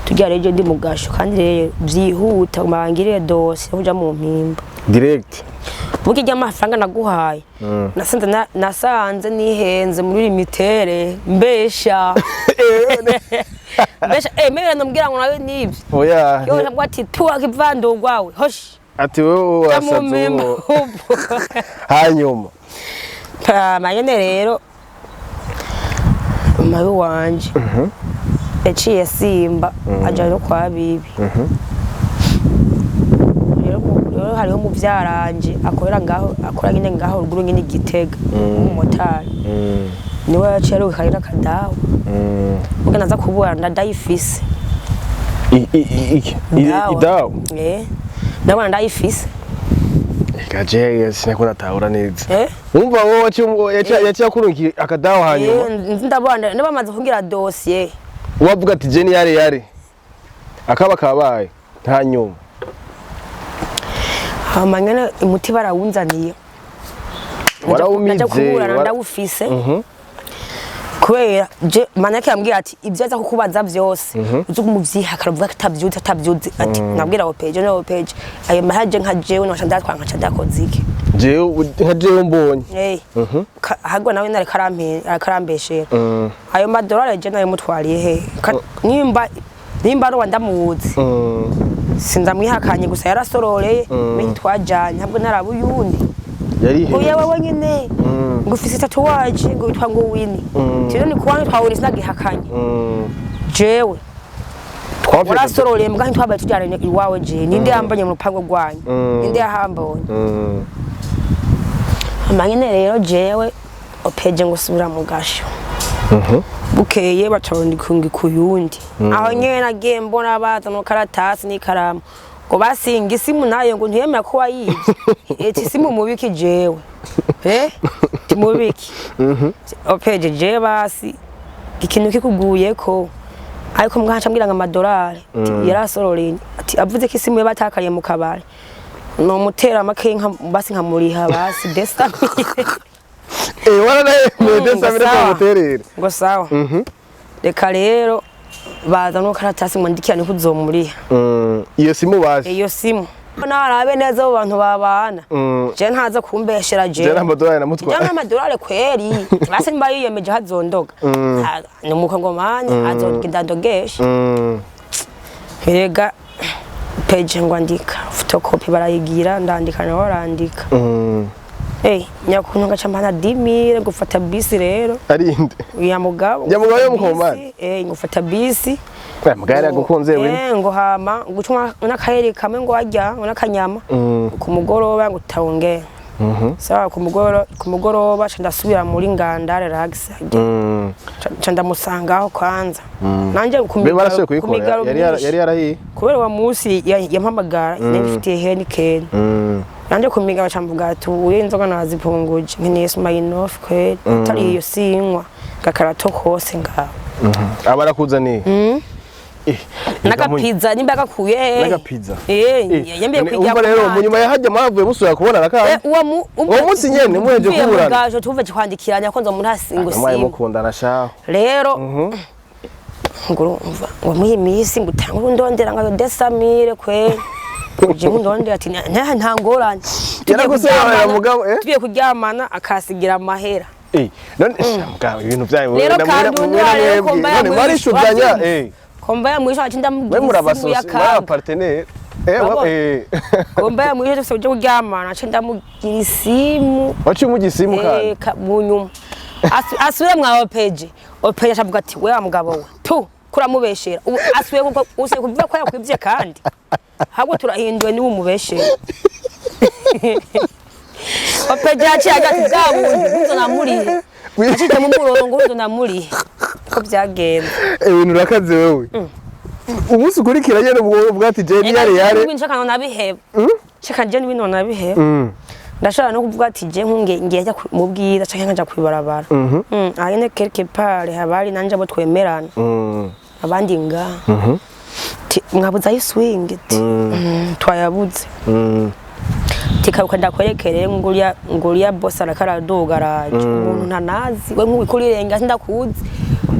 tujya rejo ndi mugasho kandi rero byihuta mangire dose uja mu mpimba direct buki ry'amafaranga naguhaye nasanze nihenze muri limitere mbesha mere nambwira ngo nawe nibyo oya yo nabwo ati tuwa kivando gwawe hoshi ati wewe wasaze hanyuma mayene rero mawe wanje yaciye simba aja no kwa bibi rero hariho mu vyaranje akora nyine ngaho ruguru nyine Gitega umumotari niwe yaciye karira kadaho ubwo naza kubura ndayifise idaho ndabona ndayifise gaje sinakora tahura neza umva wowe yaciye kurungi akadaho hanyuma ndabona nabamaze kungira dossier wavuga ati je ni yare akaba kabaye hanyuma amanyana imuti barawunzaniye warawumize kubura ndawufise kubera je manake yambwiye ati ibyo aza kukubaza byose uzi kumuvyiha karavuga ko atavyuze ati nabwira wo page no page ayo mahaje nka jewe no ndatwa nka cadakoze iki jewe nka jewe mbonye hagwa nawe nari karambeshera ayo madolari je nayo mutwariye he nimba ro ndamuzi sinzamwihakanye gusa yarasororeye mimi twajanye ntabwo narabuyundi yari he uya wewe nyine ngufise tatuwaje ngo bitwa ngo wini tiro ni kuwanyu twawuri sinagihakanye jewe warasororeye mbwa ntwabaye tujyaranye iwawe je ninde yambanye mu rupango rwanyu ninde yahambonye amanyene rero jewe opeje ngo subira mu gasho bukeye batondi kungi kuyundi aho nyene nagiye mbona baza no karatasi n'ikaramu ngo basinga isimu nayo ngo ntiyemera ko wayivye eti isimu mubiki jewe timubiki opeje je basi ikintu kikuguyeko ariko mwaca mbwira ngo amadolari yarasororeye ati avuze ko isimu yabatakariye mu kabari no mutera make basi nkamuriha basi desamire wana naye desamire ko muterera ngo sawa reka rero baza no karatasi mwandikirane kuzomuriha iyo simu basi iyo simu narabe neza abo bantu babana je ntaza kumbeshera je n'amadolari namutwara n'amadolari kweri basi mba yiyemeje hazondoga ni umukongomani azondogesha rega page ngwandika photocopy barayigira ndandika naho arandika nyakuntu ngacambana 10,000 gufata bisi rero arinde ya mugabo yo mukomani ngufata bisi mugari agukunze we ngo hama gucuma nakaheri kamwe ngo ajya nakanyama ku mugoroba ngo tawonge sawa ku mugoroba ndasubira muri ngandare rax canda musangaho kwanza nanje kumigaro yari yarahiye kubera wa musi yampamagara nifitiye heni ken nanje kumigaro camvuga ati uyenzoga nazipunguje nkene Smirnoff kweli atari iyo sinywa gakarato kose ngaho abarakuzaniye nagapiza nimba gakuye nagapiza yembiye kujya umva rero munyuma yahajya mwavuye musubira kubona raka uwo munsi nyene muheje kuburana gaje tuve kwandikiranya ko nzo muri hasingo simwe mukundana shaho rero ngurumva ngo muhimisi ngutanga ndondera ngo desamire kwe je ndondera ati nta ngorane yaragusera mugabo tugiye kuryamana akasigira amahera none mugabo ibintu byayo rero kandi none marishudanya komba ya mwisho achinda mugiye ya partenaire komba ya mwisho tufite uje kuryamana achinda mugira isimu wacu mugisimu kandi munyuma asubire mwa opeje acavuga ati we mugabo we tu kuramubeshera asuye kuko usiye kuvuga ko yakwivye kandi ahubwo turahinduwe ni umubeshera opeje aciye agati bwabundi nzo namurihe acita mu murongo nzo namurihe ko byagenze ibintu rakaze wewe umunsi ukurikira nyene bwati je ni yare nshaka nabiheba shaka je n'ibintu nabiheba ndashaka no kuvuga ati je ngiye mu bwiza canke nkaja kwibarabara ayene quelque part habari nanje abo twemerana abandi nga mwabuza yiswing twayabuze tikaruka ndakwerekere nguriya boss arakaraduga umuntu ntanazi we nk'ubikurirenga ndakuzi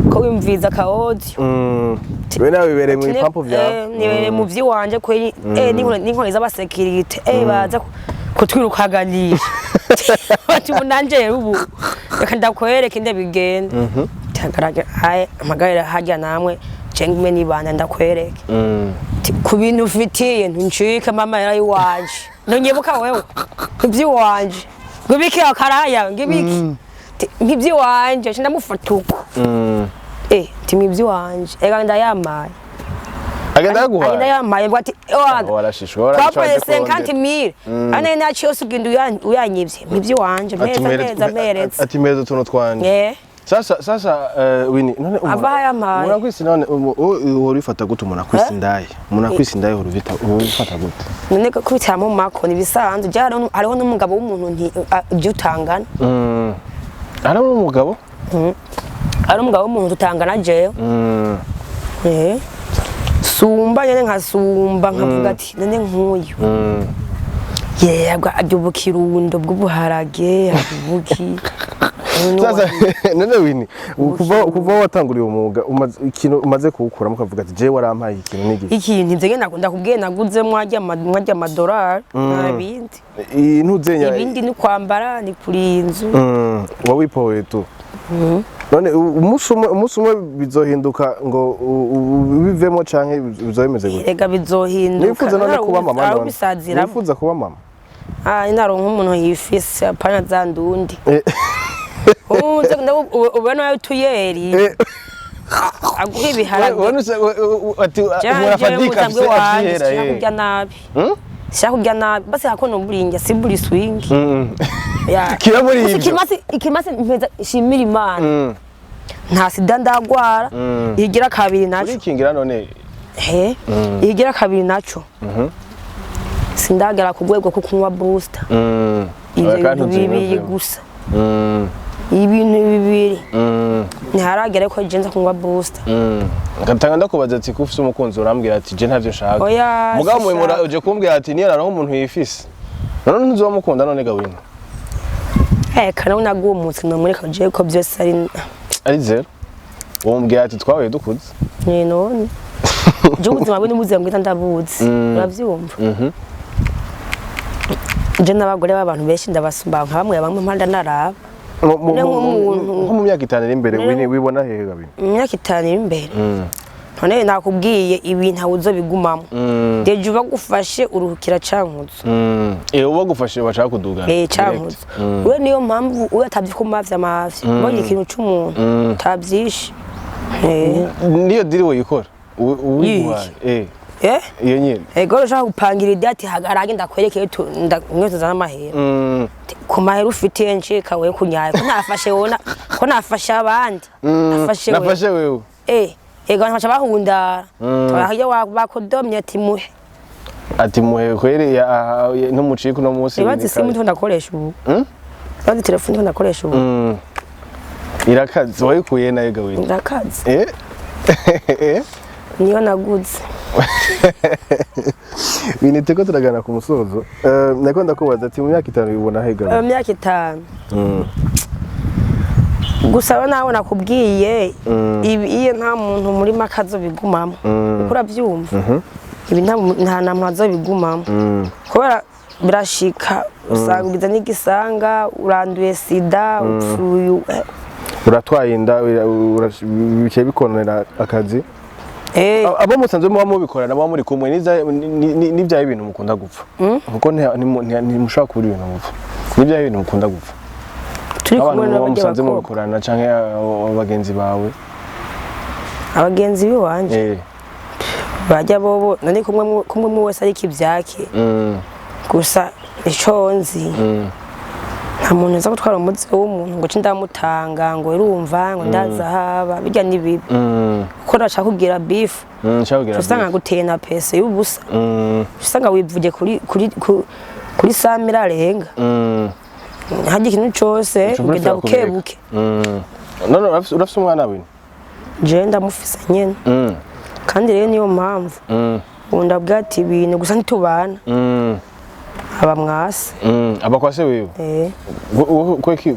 ko wimviza kaodi we nawe bibereye mu pampo byawe nibereye mu vyiwanje ko n'inkoni z'abasekirite baza kutwirukaganisha bati munanje ubu reka ndakwereke inde bigenda tagaraga amagara hajya namwe cengime nibanda ndakwereke ku bintu ufitiye ntuncike mama yari wanje nonyebuka wewe ibyiwanje ngibiki akaraya ngibiki nk'ibyiwanje ndamufata uko timwe ibyiwanje ega ndayamaye agenda yaguha agenda yamaye bati warashishwa kwa 50,000 ane naciye usugenda uyanyivye mivyo wanje meza ati meza tuno twanje sasa Winnie none abaya maye murakwisi none uhora ifata gute umuntu akwisi ndaye umuntu akwisi ndaye uhora ufata gute none ko kwitira mu mako ni bisanzwe jaro hariho n'umugabo w'umuntu utangana ari umugabo ari umugabo w'umuntu utangana jeyo sumba nyene nkasumba nkavuga ati none nkuyu yebwa adubuka irundo bw'ubuharage adubuki sasa none Winnie kuva watanguriye umwuga ikintu umaze kuwukura mukavuga ati je warampaye ikintu n'igiki ikintu nze ngenda kubwiye naguze mwajya amadolari nabindi intuzenya ibindi ni kwambara ni kuri inzu wawipowe tu none umunsi umwe bizohinduka ngo bivemo canke bizobimeze gute ega bizohinduka nifuza none kuba mama none nifuza kuba mama inaronka umuntu yifise apana zandundi ubona nawe tuyeri aguha ibiharage ati murafadika kurya nabi shaka kurya nabi basi hakono buringa siburi swing kiba muri ibyo ikimasi mpeza shimira Imana nta sida ndagwara igira kabiri naco ikingira none igira kabiri naco sindagera ku rwego ko kunywa booster ibintu bibiri gusa ibintu bibiri ntiharagere ko jenza kunywa booster ngatanga ndakubaza ati kufise umukunzi urambwira ati je ntavyo nshaka mugabo mwemura uje kumbwira ati niyo naho umuntu yifise none ntuzomukunda none gawina kana unaguye umunsi no muri kaje ko byose ari zero wombwira ati twabaye dukuze none je ubuzima bwe n'ubuzima bwe ndabuzi uravyumva je n'abagore b'abantu benshi ndabasumba nka bamwe mpanda naraba nko mu myaka 5 iri imbere wibona hehe gabina mu myaka 5 iri imbere none nakubwiye ibintu awuzo bigumamo deje bagufashe uruhukira cankuzo ubagufashe bashaka kuduga cankuzo we niyo mpamvu uyatabye ko mavya mbonye ikintu c'umuntu tabyishe niyo diri we yikora iyo nyine ego ushaka gupangira idati hagarage ndakwerekeye nkweto za mahera ku mahera ufite nshika we kunyaye ko nafashe wona ko nafashe abandi nafashe wewe ego ntacha bahunda twahajya bakodomye ati muhe kwere n'umuciko no munsi ibazi simu ndakoresha ubu ibazi telefone ndakoresha ubu irakaze wayikuye nayo gawina irakaze niyo naguze binite ko turagana ku musozo nako ndakubaza ati mu myaka 5 bibona hega mu myaka 5 gusa nawe nakubwiye ibi nta muntu muri makazo bigumamo ukura byumva ibi nta namwe azobigumamo kubera birashika usangiza n'igisanga uranduye sida upfuye uratwaye inda bice bikonera akazi abo musanzwe muba mubikorana muba muri kumwe n'ibyaye ibintu mukunda gupfa kuko ntimushaka kubura ibintu mupfa n'ibyaye ibintu mukunda gupfa turi kumwe n'abamusanze mubikorana canke abagenzi bawe abagenzi biwanje bajya bobo nani kumwe mu wese ari kivyake gusa iconzi nta muntu uza gutwara umuzi w'umuntu ngo ndamutanga ngo urumva ngo ndazahaba bijya nibibi ko nashaka kugira beef usanga gutena pese y'ubusa usanga wivuge kuri samira renga haje ikintu cyose ugenda bukebuke none urafise umwana we je ndamufise nyene kandi rero niyo mpamvu unda bwati ibintu gusa ntitubana aba mwase abakwase wewe kweki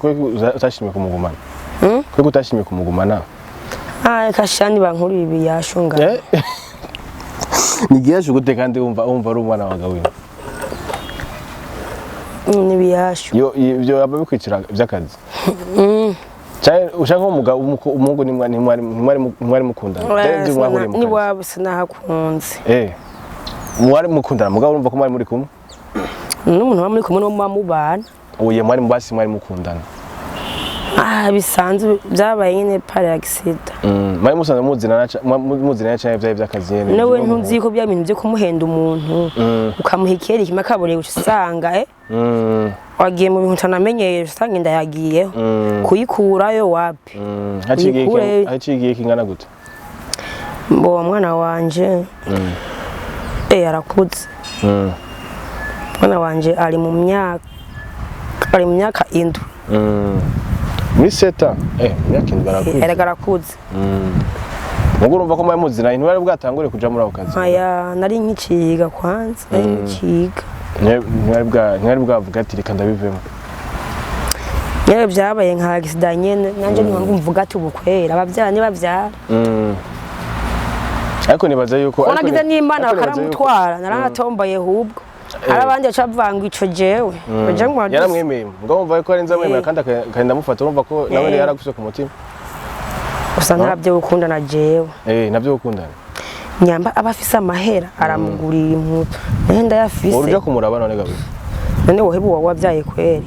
utashimye kumugumana kweki utashimye kumugumana kashani bankuru ibi yashunga nigiye gute kandi wumva ari umwana wagawe nibiyashu ibyo ababikwicira by'akazi cyane ushaka umugabo umuhungu nimwari mukundana nzi mwahuriye mu kazi ni wabo sinahakunze mwari mukundana mugabo urumva ko mwari muri kumwe n'umuntu muri kumwe no mubana uye mwari mubasi mwari mukundana bisanzwe byabaye nyine pari accident. Mari musanze muzina cyane byaye byakazi nyene. Nawe ntuzi ko bya bintu byo kumuhenda umuntu ukamuhikera ikima kabure usanga wagiye mu bintu utanamenyeye usanga inda yagiyeho kuyikurayo wapi. Hacigiye kingana gute? Mbo mwana wanje arakuze. Mwana wanje ari mu myaka indwi. Muri seta myaka indwi arakuze. Mugo urumva ko muzina intwari bwatangure kuja muri ako kazi. Aya nari nkiciga kwanza nkiga. Ntwari bwavuga ati reka ndabivemo. Nyere byabaye nka accident nyene nanje niho mvuga ati ubukwera abavyara bavyara. Ariko nibaza yuko nagize n'Imana bakaramutwara naratomboye hubwo. Arabandi acavanga ico jewe. Yaramwemeye ngo umva yuko ari nzamwemera kandi akagenda mufata urumva ko nawe yaraguse ku mutima. Usa nabyo ukundana jewe. Nabyo ukundana. Nyamba abafisa amahera aramugurira impuzu. Nenda yafise. Urujya kumuraba none gabe. None wohebu wabyaye kweri.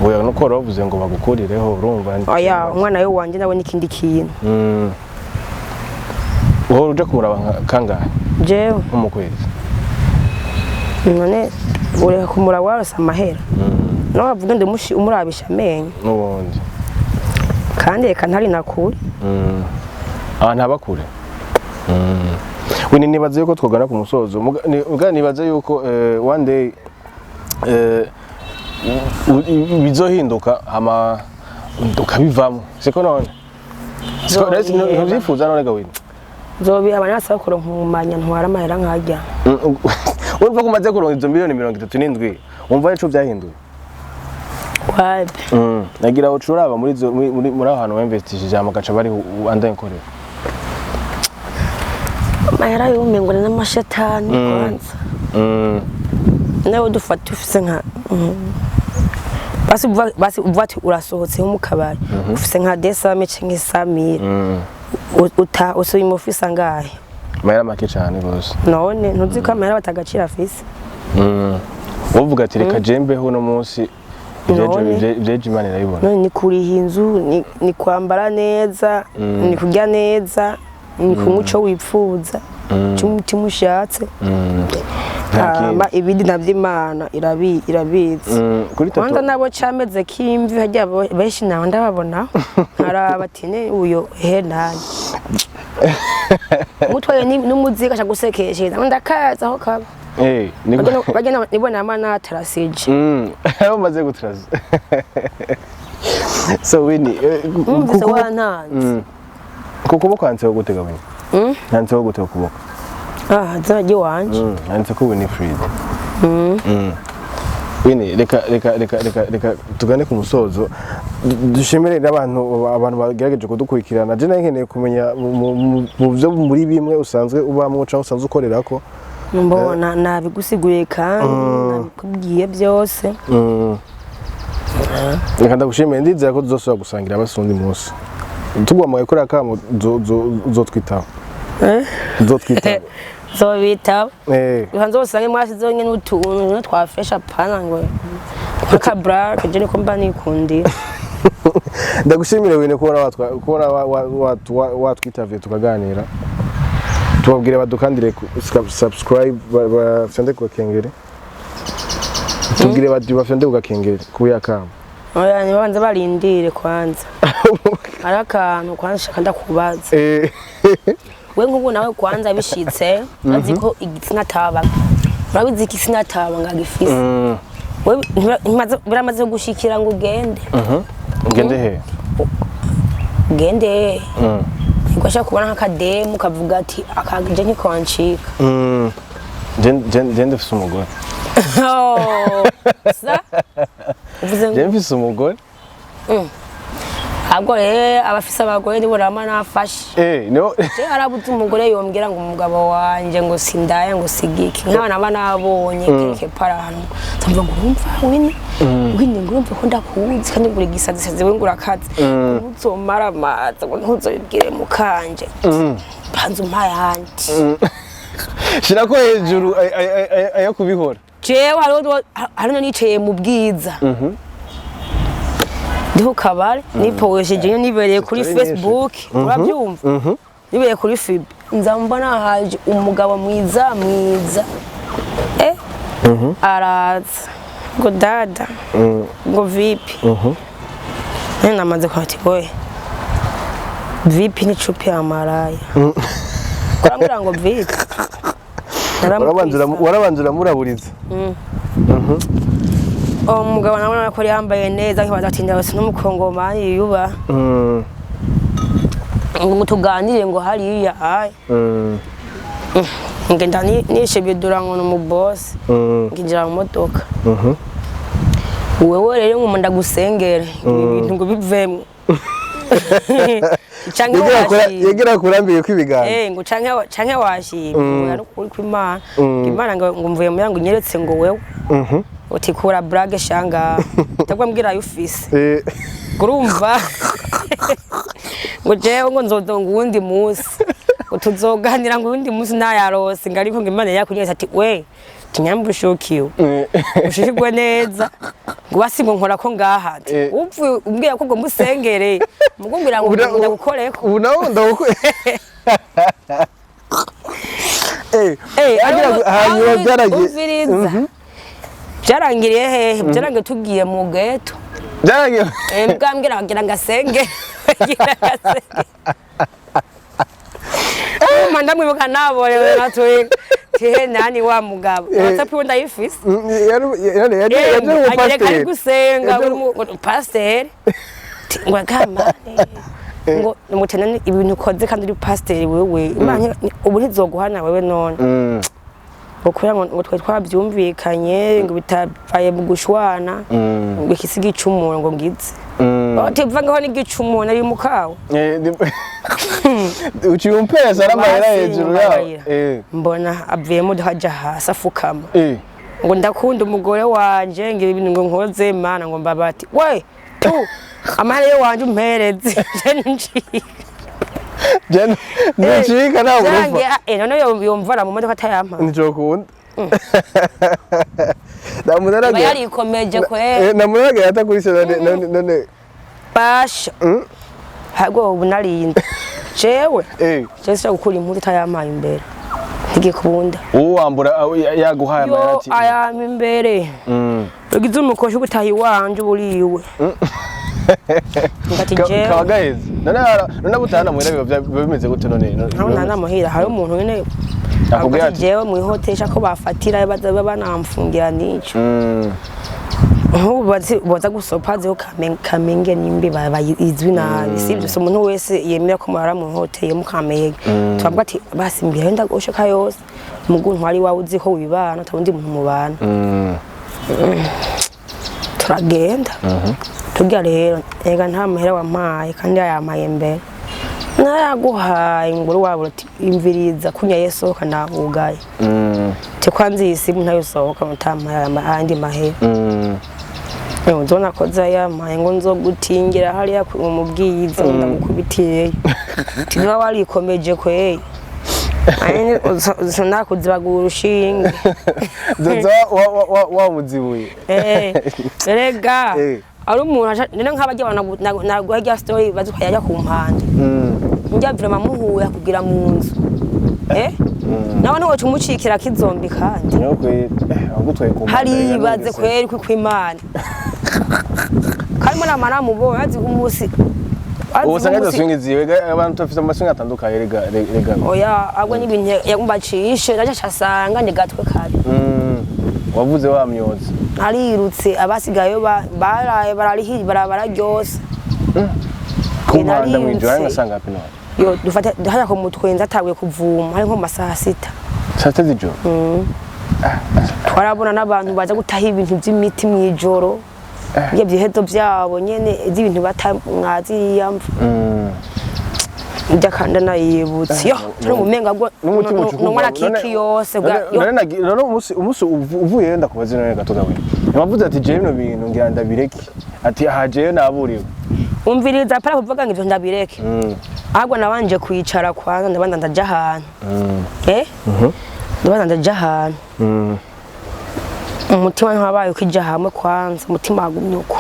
Oya nuko ravuze ngo bagukurireho urumva ndi. Oya umwana we wanje nawe nikindi kintu. Wowe urujya kumuraba kangahe? Jewe mu kwezi. None ure kumuraba warasa amahera. No bavuga ndi umurabisha amenyo. Nubundi. Kandi reka ntari nakuri. Ntabakure. Wini nibaze yuko twogana ku musozo. Nibaze yuko one day bizohinduka hama ukabivamo. Siko none. Siko resi ntibyifuza none gawini. Zobi abanasa bakora nkumanya ntwara amahera nkajya. Urumva ko umaze kuronka izo miliyoni 37 umva ico byahinduye. Nagira ucuraba muri ahantu wemvestishije amagaca bari andayikorera. Mahera yumengo n'amashetani kwanza. Nawe dufata ufise nka basi uvati urasohotse mu kabari ufise nka desame canke samira usuye mu ofisa ngahe. Mahera make cyane bose. None ntuzi ko amahera batagacira afise. Uvuga ati reka jembeho no munsi Jeje Imana irayibona. None ni kuriha inzu ni kwambara neza ni kurya neza ni kumuco wipfuza cy'umutima ushatse. Ibindi navy'Imana irabizi. Kwanda nabo cameze kimvi hajya benshi naho ndababona araba ati ne uyo henanye. Mutwaye n'umuzika shagusekeshe ndakaza aho kaba. Bagena nibona amana atarasije. Bamaze gutraza. So Winnie kuko wananze. Kuko kwanze gutega Winnie. Nanze gutega kuboko. Zaje wanje. Nanze ko Winnie Free. Winnie reka tugane ku musozo. Dushimire abantu bagerageje kudukurikirana. Je nkeneye kumenya mu byo muri bimwe usanzwe ubamwe cyangwa usanzwe ukorerako. Mbona nabigusiguriye kandi nabikubwiye byose. Reka ndagushimire ndizera ko tuzosubira gusangira abasundi munsi. Tugwamaye kuri akamu uzotwitaho. Uzotwitaho. Zobitaho. Uhanze usange mwashizeho nyene utuntu twafresha pana ngo akabra kagene ko mba nikundira. Ndagushimire wene kubona watwitavye tukaganira. Tubabwire badukandire subscribe bafende ku kengere. Tubwire bafende ku kengere kuya kama. Oya ni banze barindire kwanza. Arakantu kwanza shaka ndakubaza. We nk'ubu nawe kwanza bishitse aziko igitsina taba. Urabizi igitsina taba ngagifise. We biramaze gushikira ngo ugende. Ugende he? Ugende. Ngwasha kubona nk'akademu kavuga ati akaje nkikwancika. Jende fise umugore. Sa? Jende fise umugore? Abwo abafise abagore nibo rama nafashe. No. Je arabuze umugore yombwira ngo umugabo wanje ngo sindaya ngo sigiki. Nk'abana nabonye keke parano. Tamva ngo umva Winnie ngurumve ko ndakuzi kandi ngure gisazisaze we ngurakaze. Uzomara amaza ngo ntuzobwire mukanje. Panze umpaye handi. Shira ko hejuru ayo kubihora. Jewe hariho niceye mu bwiza. ndiho kabare niposheje nibereye kuri Facebook urabyumva nibereye kuri FB nzambona haje umugabo mwiza araza ngo dada ngo vipi namaze kwati we vipi ni chupi ya maraya kurambira ngo vipi warabanzura muraburiza umugabo nabona ko yambaye neza nkibaza ati ndabase n'umukongomani yiyuba ngo tuganire ngo hariya ngenda nishebedura ngo mu boss nginjira mu modoka wewe rero ngo ndagusengere ibintu ngo bivemo yegera kurambiye kwibigana ngo canke washimye ari kuri kw'Imana Imana ngo mvuye mu yangu nyeretse ngo wewe utikura brage shanga tagwa mbwira yufise urumva ngo jewe ngo nzodonga uwundi musi utuzoganira ngo uwundi musi nayarose ngariko ngo Imana yakunyesa ati we kinyambushukiwe ushishigwe neza ngo basingo nkora ko ngahati upfu umbwira ko ngo musengere mugumbira ngo ndagukoreko ubu nawo ndagukore agira hanyuma byaragiye byarangiriye hehe byarangiye tugiye mu geto byaragiye mbwambwira bagira ngasenge manda mwibuka nabore natwe tihe nani wa mugabo watapi wenda yifise yaje mu pasteur gusenga pasteur ngo kama ngo mutene ibintu koze kandi uri pasteur wewe imana ubu ntizoguhana wewe none ukora ngo twe twabyumvikanye ngo bitabaye mu gushwana ngo ikisigi cy'umuntu ngo ngize otiva ngaho ni gicumuntu ari mukawo uciumpeza ramahera hejuru yawo mbona avuyemo haja hasi afukama ngo ndakunda umugore wanje ngira ibintu ngo nkoze Imana ngo mbabati we tu amahera wanje umpereze nchika na urufa none yomvara mu modoka atayampa njokunda namunaraga yari ikomeje kwe namunaraga yata kuri sera none basha hago ubunarinda jewe cyese gukura impuzu itayampaye imbere ntigikunda uwambura yaguhaye amarati ayama imbere ugize umukosho gutahi wanje buriwe ngati jewe kabagaheze none butana muhira bimeze gute none nta muhira hari umuntu nyene akubwira jewe mu hotesha ko bafatira baza banamfungira nico boza gusopaze ho kamenge nimbi bayizwi nabi sivyo so umuntu wese yemera ko mara mu hoteye mu kamenge twabwa ati basi mbere ndagosheka yose muguntu ari wawe uzi ko wibana tabundi muntu mubana turagenda tugira rero ega nta muhera wampaye kandi yampaye mbere naraguhaye nguru wabo ati imviriza kunya Yesu kana bugaye te kwanzi isimu ntayo sohoka mutampaye andi mahera nzona koza yampaye ngo nzogutingira hariya umubwiyiza ndamukubitiye tiba warikomeje kwe ane uzona kuzibagura urushinge zoza wa muzibuye rega ari umuntu nene nk'abajya nagwajya story bazukaya kumpanda njya vraiment muhuye kugira mu nzu nawe no cumucikira kizombi kandi agutwaye kumpanda hari baze kweri kw'Imana kandi mara mubonye azi umusi ubusanga swingiziwe abantu tufite amaswinga atandukanye rega oya agwa n'ibintu yagumbacishe naje cyasanga ni gatwe kare wavuze wamyoza narirutse abasigayo baraye bararihi bararyose kumpanda mwijoro ngasanga pino yo dufata haya ko mutwenza atawe kuvuma hari nko masaha 6 sate z'ijoro twarabona n'abantu baza gutaha ibintu by'imiti mwijoro by'ibyehedo byabo nyene ibintu batamwazi yamva ndakanda nayibutse yo no mumenga gwo n'umwana kiki yose none umunsi uvuye yenda kubaza none gatogawe yavuze ati je bino bintu ngira ndabireke ati haje naburiwe umviriza para kuvuga ngo ivyo ndabireke ahubwo nabanje kwicara kwanza ndabanda ndaja ahantu ndabanda ndaja ahantu umutima ntabaye ukija hamwe kwanza umutima wagumye uko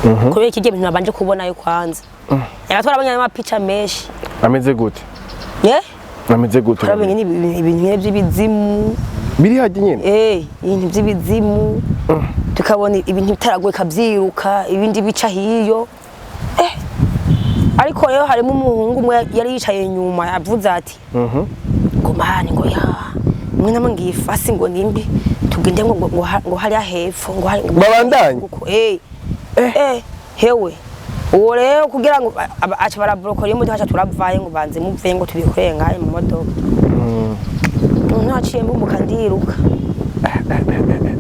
kubera iki gihe nabanje kubona yo kwanza yagatwara abanya picha menshi ameze gute ameze gute arabanye ibintu by'ibizimu biri haje nyene ibintu by'ibizimu tukabona ibintu bitaragoye kabyiruka ibindi bica hiyo ariko rero harimo umuhungu umwe yari yicaye nyuma yavuze ati ngo mani ngo ya mwe namwe ngifasi ngo nimbi tugende ngo hariya hepfo ngo babandanye hewe uwo rero kugira ngo aca barabrokora imodoka aca turavaye ngo banze muvuye ngo tubikoreye ngaye mu modoka ntaciye mbumuka ndiruka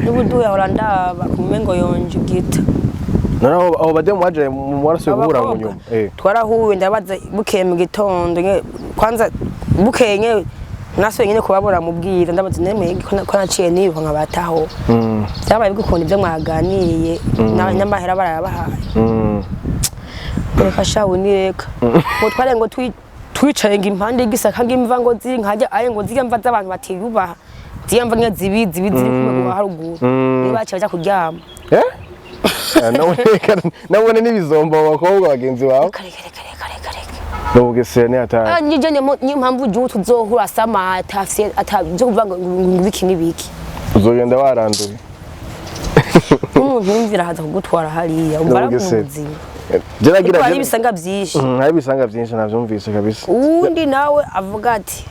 n'ubuduya orandaba kumengo yonje gita noneho abo bademu waje mu maraso guhura mu nyuma twarahuye ndabaza bukeye mu gitondo kwanza bukeye nye naso nyine kubabura mubwira ndabaza nemeye ko naciye niruka nkabataho byabaye bigukunda ibyo mwaganiriye n'amahera barayabahaye reka shawe nireka ngo tware ngo twicaye ngo impande y'Igisaka ngimva ngo ziri nkajya aye ngo zige mva z'abantu batiyubaha ziyamva nke zibizi ziri kumwe haruguru nibace baja kuryama nabone n'ibizombo abakobwa bagenzi bawe n'ubugesera ni atari nije niyo mpamvu ugiye tuzohura sama atabyo kuvuga ngo biki n'ibiki uzogenda waranduye umuntu yumvira haza kugutwara hariya umva aramuzi Jeragira hari ibisanga byinshi hari ibisanga byinshi navyumvise kabisa undi nawe avuga ati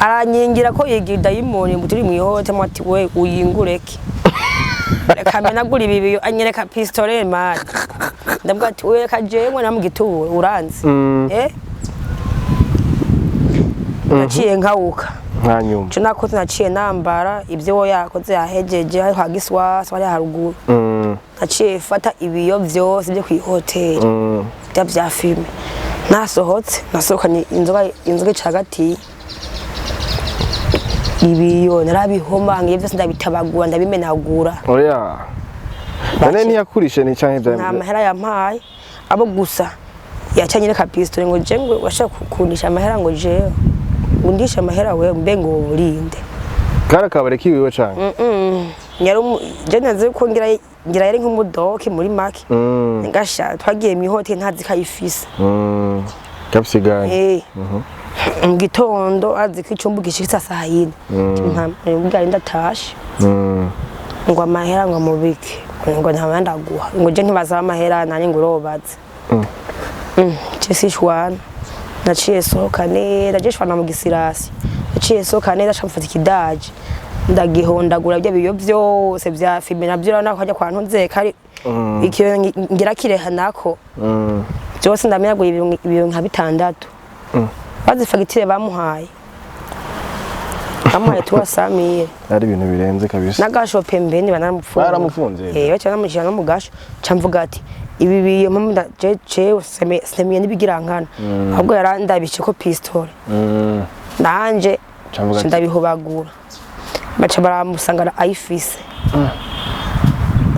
aranyengira ko yigira dayimoni muturi mu ihote mwati we uyingureke reka menagura ibibiyo anyereka pistolet mari ndavuga ati we reka jewe na mugituwe uranzi naciye nkawuka nkanyuma cyo nakoze naciye nambara ibyo wo yakoze yahejeje hari kwa giswasa hari haruguru naciye fata ibiyo byose byo ku hotel bya filme nasohotse nasohokanye inzoga cagati ibiyo narabihoma ngiye byose ndabitabagura ndabimenagura oya none ntiyakurishe ni canke bya nta mahera yampaye abo gusa yacanye reka pistole ngo je ngo washaka kukundisha amahera ngo jewe undisha amahera we mbe ngo burinde kara kabare kiwiwe canke je naze ko ngira yari nk'umudoki muri maki ngasha twagiye mu hotel ntazi kayifise kapsigaye mu gitondo azi ko icumbu gishitsa saa 4 mbwira ndatashe ngo amahera ngo mubike ngo ntabandaguha ngo je ntibaza amahera nani ngo robaze Chesi shwana naciye sohoka neza je shwana mu gisirasi naciye sohoka neza shamfata ikidaje ndagihondagura byo biyo byose bya filme nabyo nako hajya kwa ntunze kari ikiyo ngira kireha nako byose ndamenyaguye ibyo nka 6 bazi fagitire bamuhaye amuhaye tuwa Samire ari ibintu birenze kabisa nagasho pembeni banamufunze baramufunze cyo namushira no mugasho camvuga ati ibi biyo mpamda je semiye nibigirankana ahubwo yarandabishe ko pistole nanje ndabihobagura baca baramusanga ayifise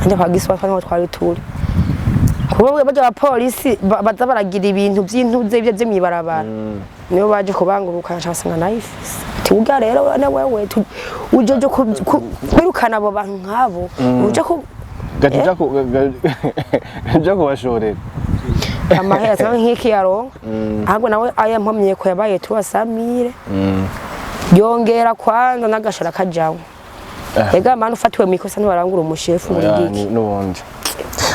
anje kwagiswa fana twari turi kubo baje abapolisi baza baragira ibintu by'intuze byo by'imibarabara niyo baje kubanguruka cyasanga nayifise tuga rero na wewe ujojo kwirukana abo bantu nkabo uje ko jako bashorera amahera cyangwa nk'iki yaronka ahubwo nawe ayampamye ko yabaye tuwa Samire yongera kwanza nagashara kajawe ega manu fatiwe mikosa ntibarangura umushefu muri giki n'ubundi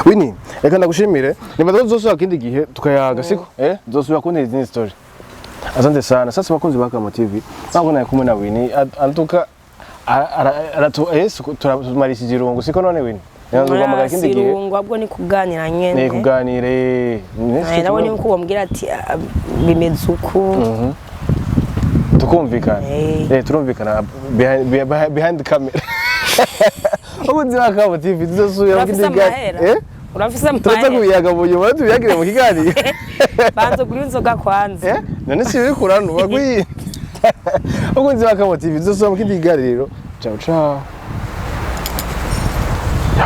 Wini reka ndagushimire nibaza zosubira kindi gihe tukayaga siko zosubira kuntera izindi story asante sana sasa bakunzi ba Kamo TV ntabwo naye kumwe na Wini antuka turatumarishije irungu siko none Wini Nyanzugwa kindi gihe irungu abwo ni kuganira nyene ni kuganire nabone uko bambwira ati bimeze uko tukumvikana turumvikana behind the camera ubundi ba Kamo TV tuzosubira kindi gihe urafise amahera tutakuyaga mu nyuma tubiyagire mu kiganiro banzo kuri inzoga kwanza none si biri kurano bagwi ubundi ba Kamo TV tuzosubira mu kindi kiganiro ciao ciao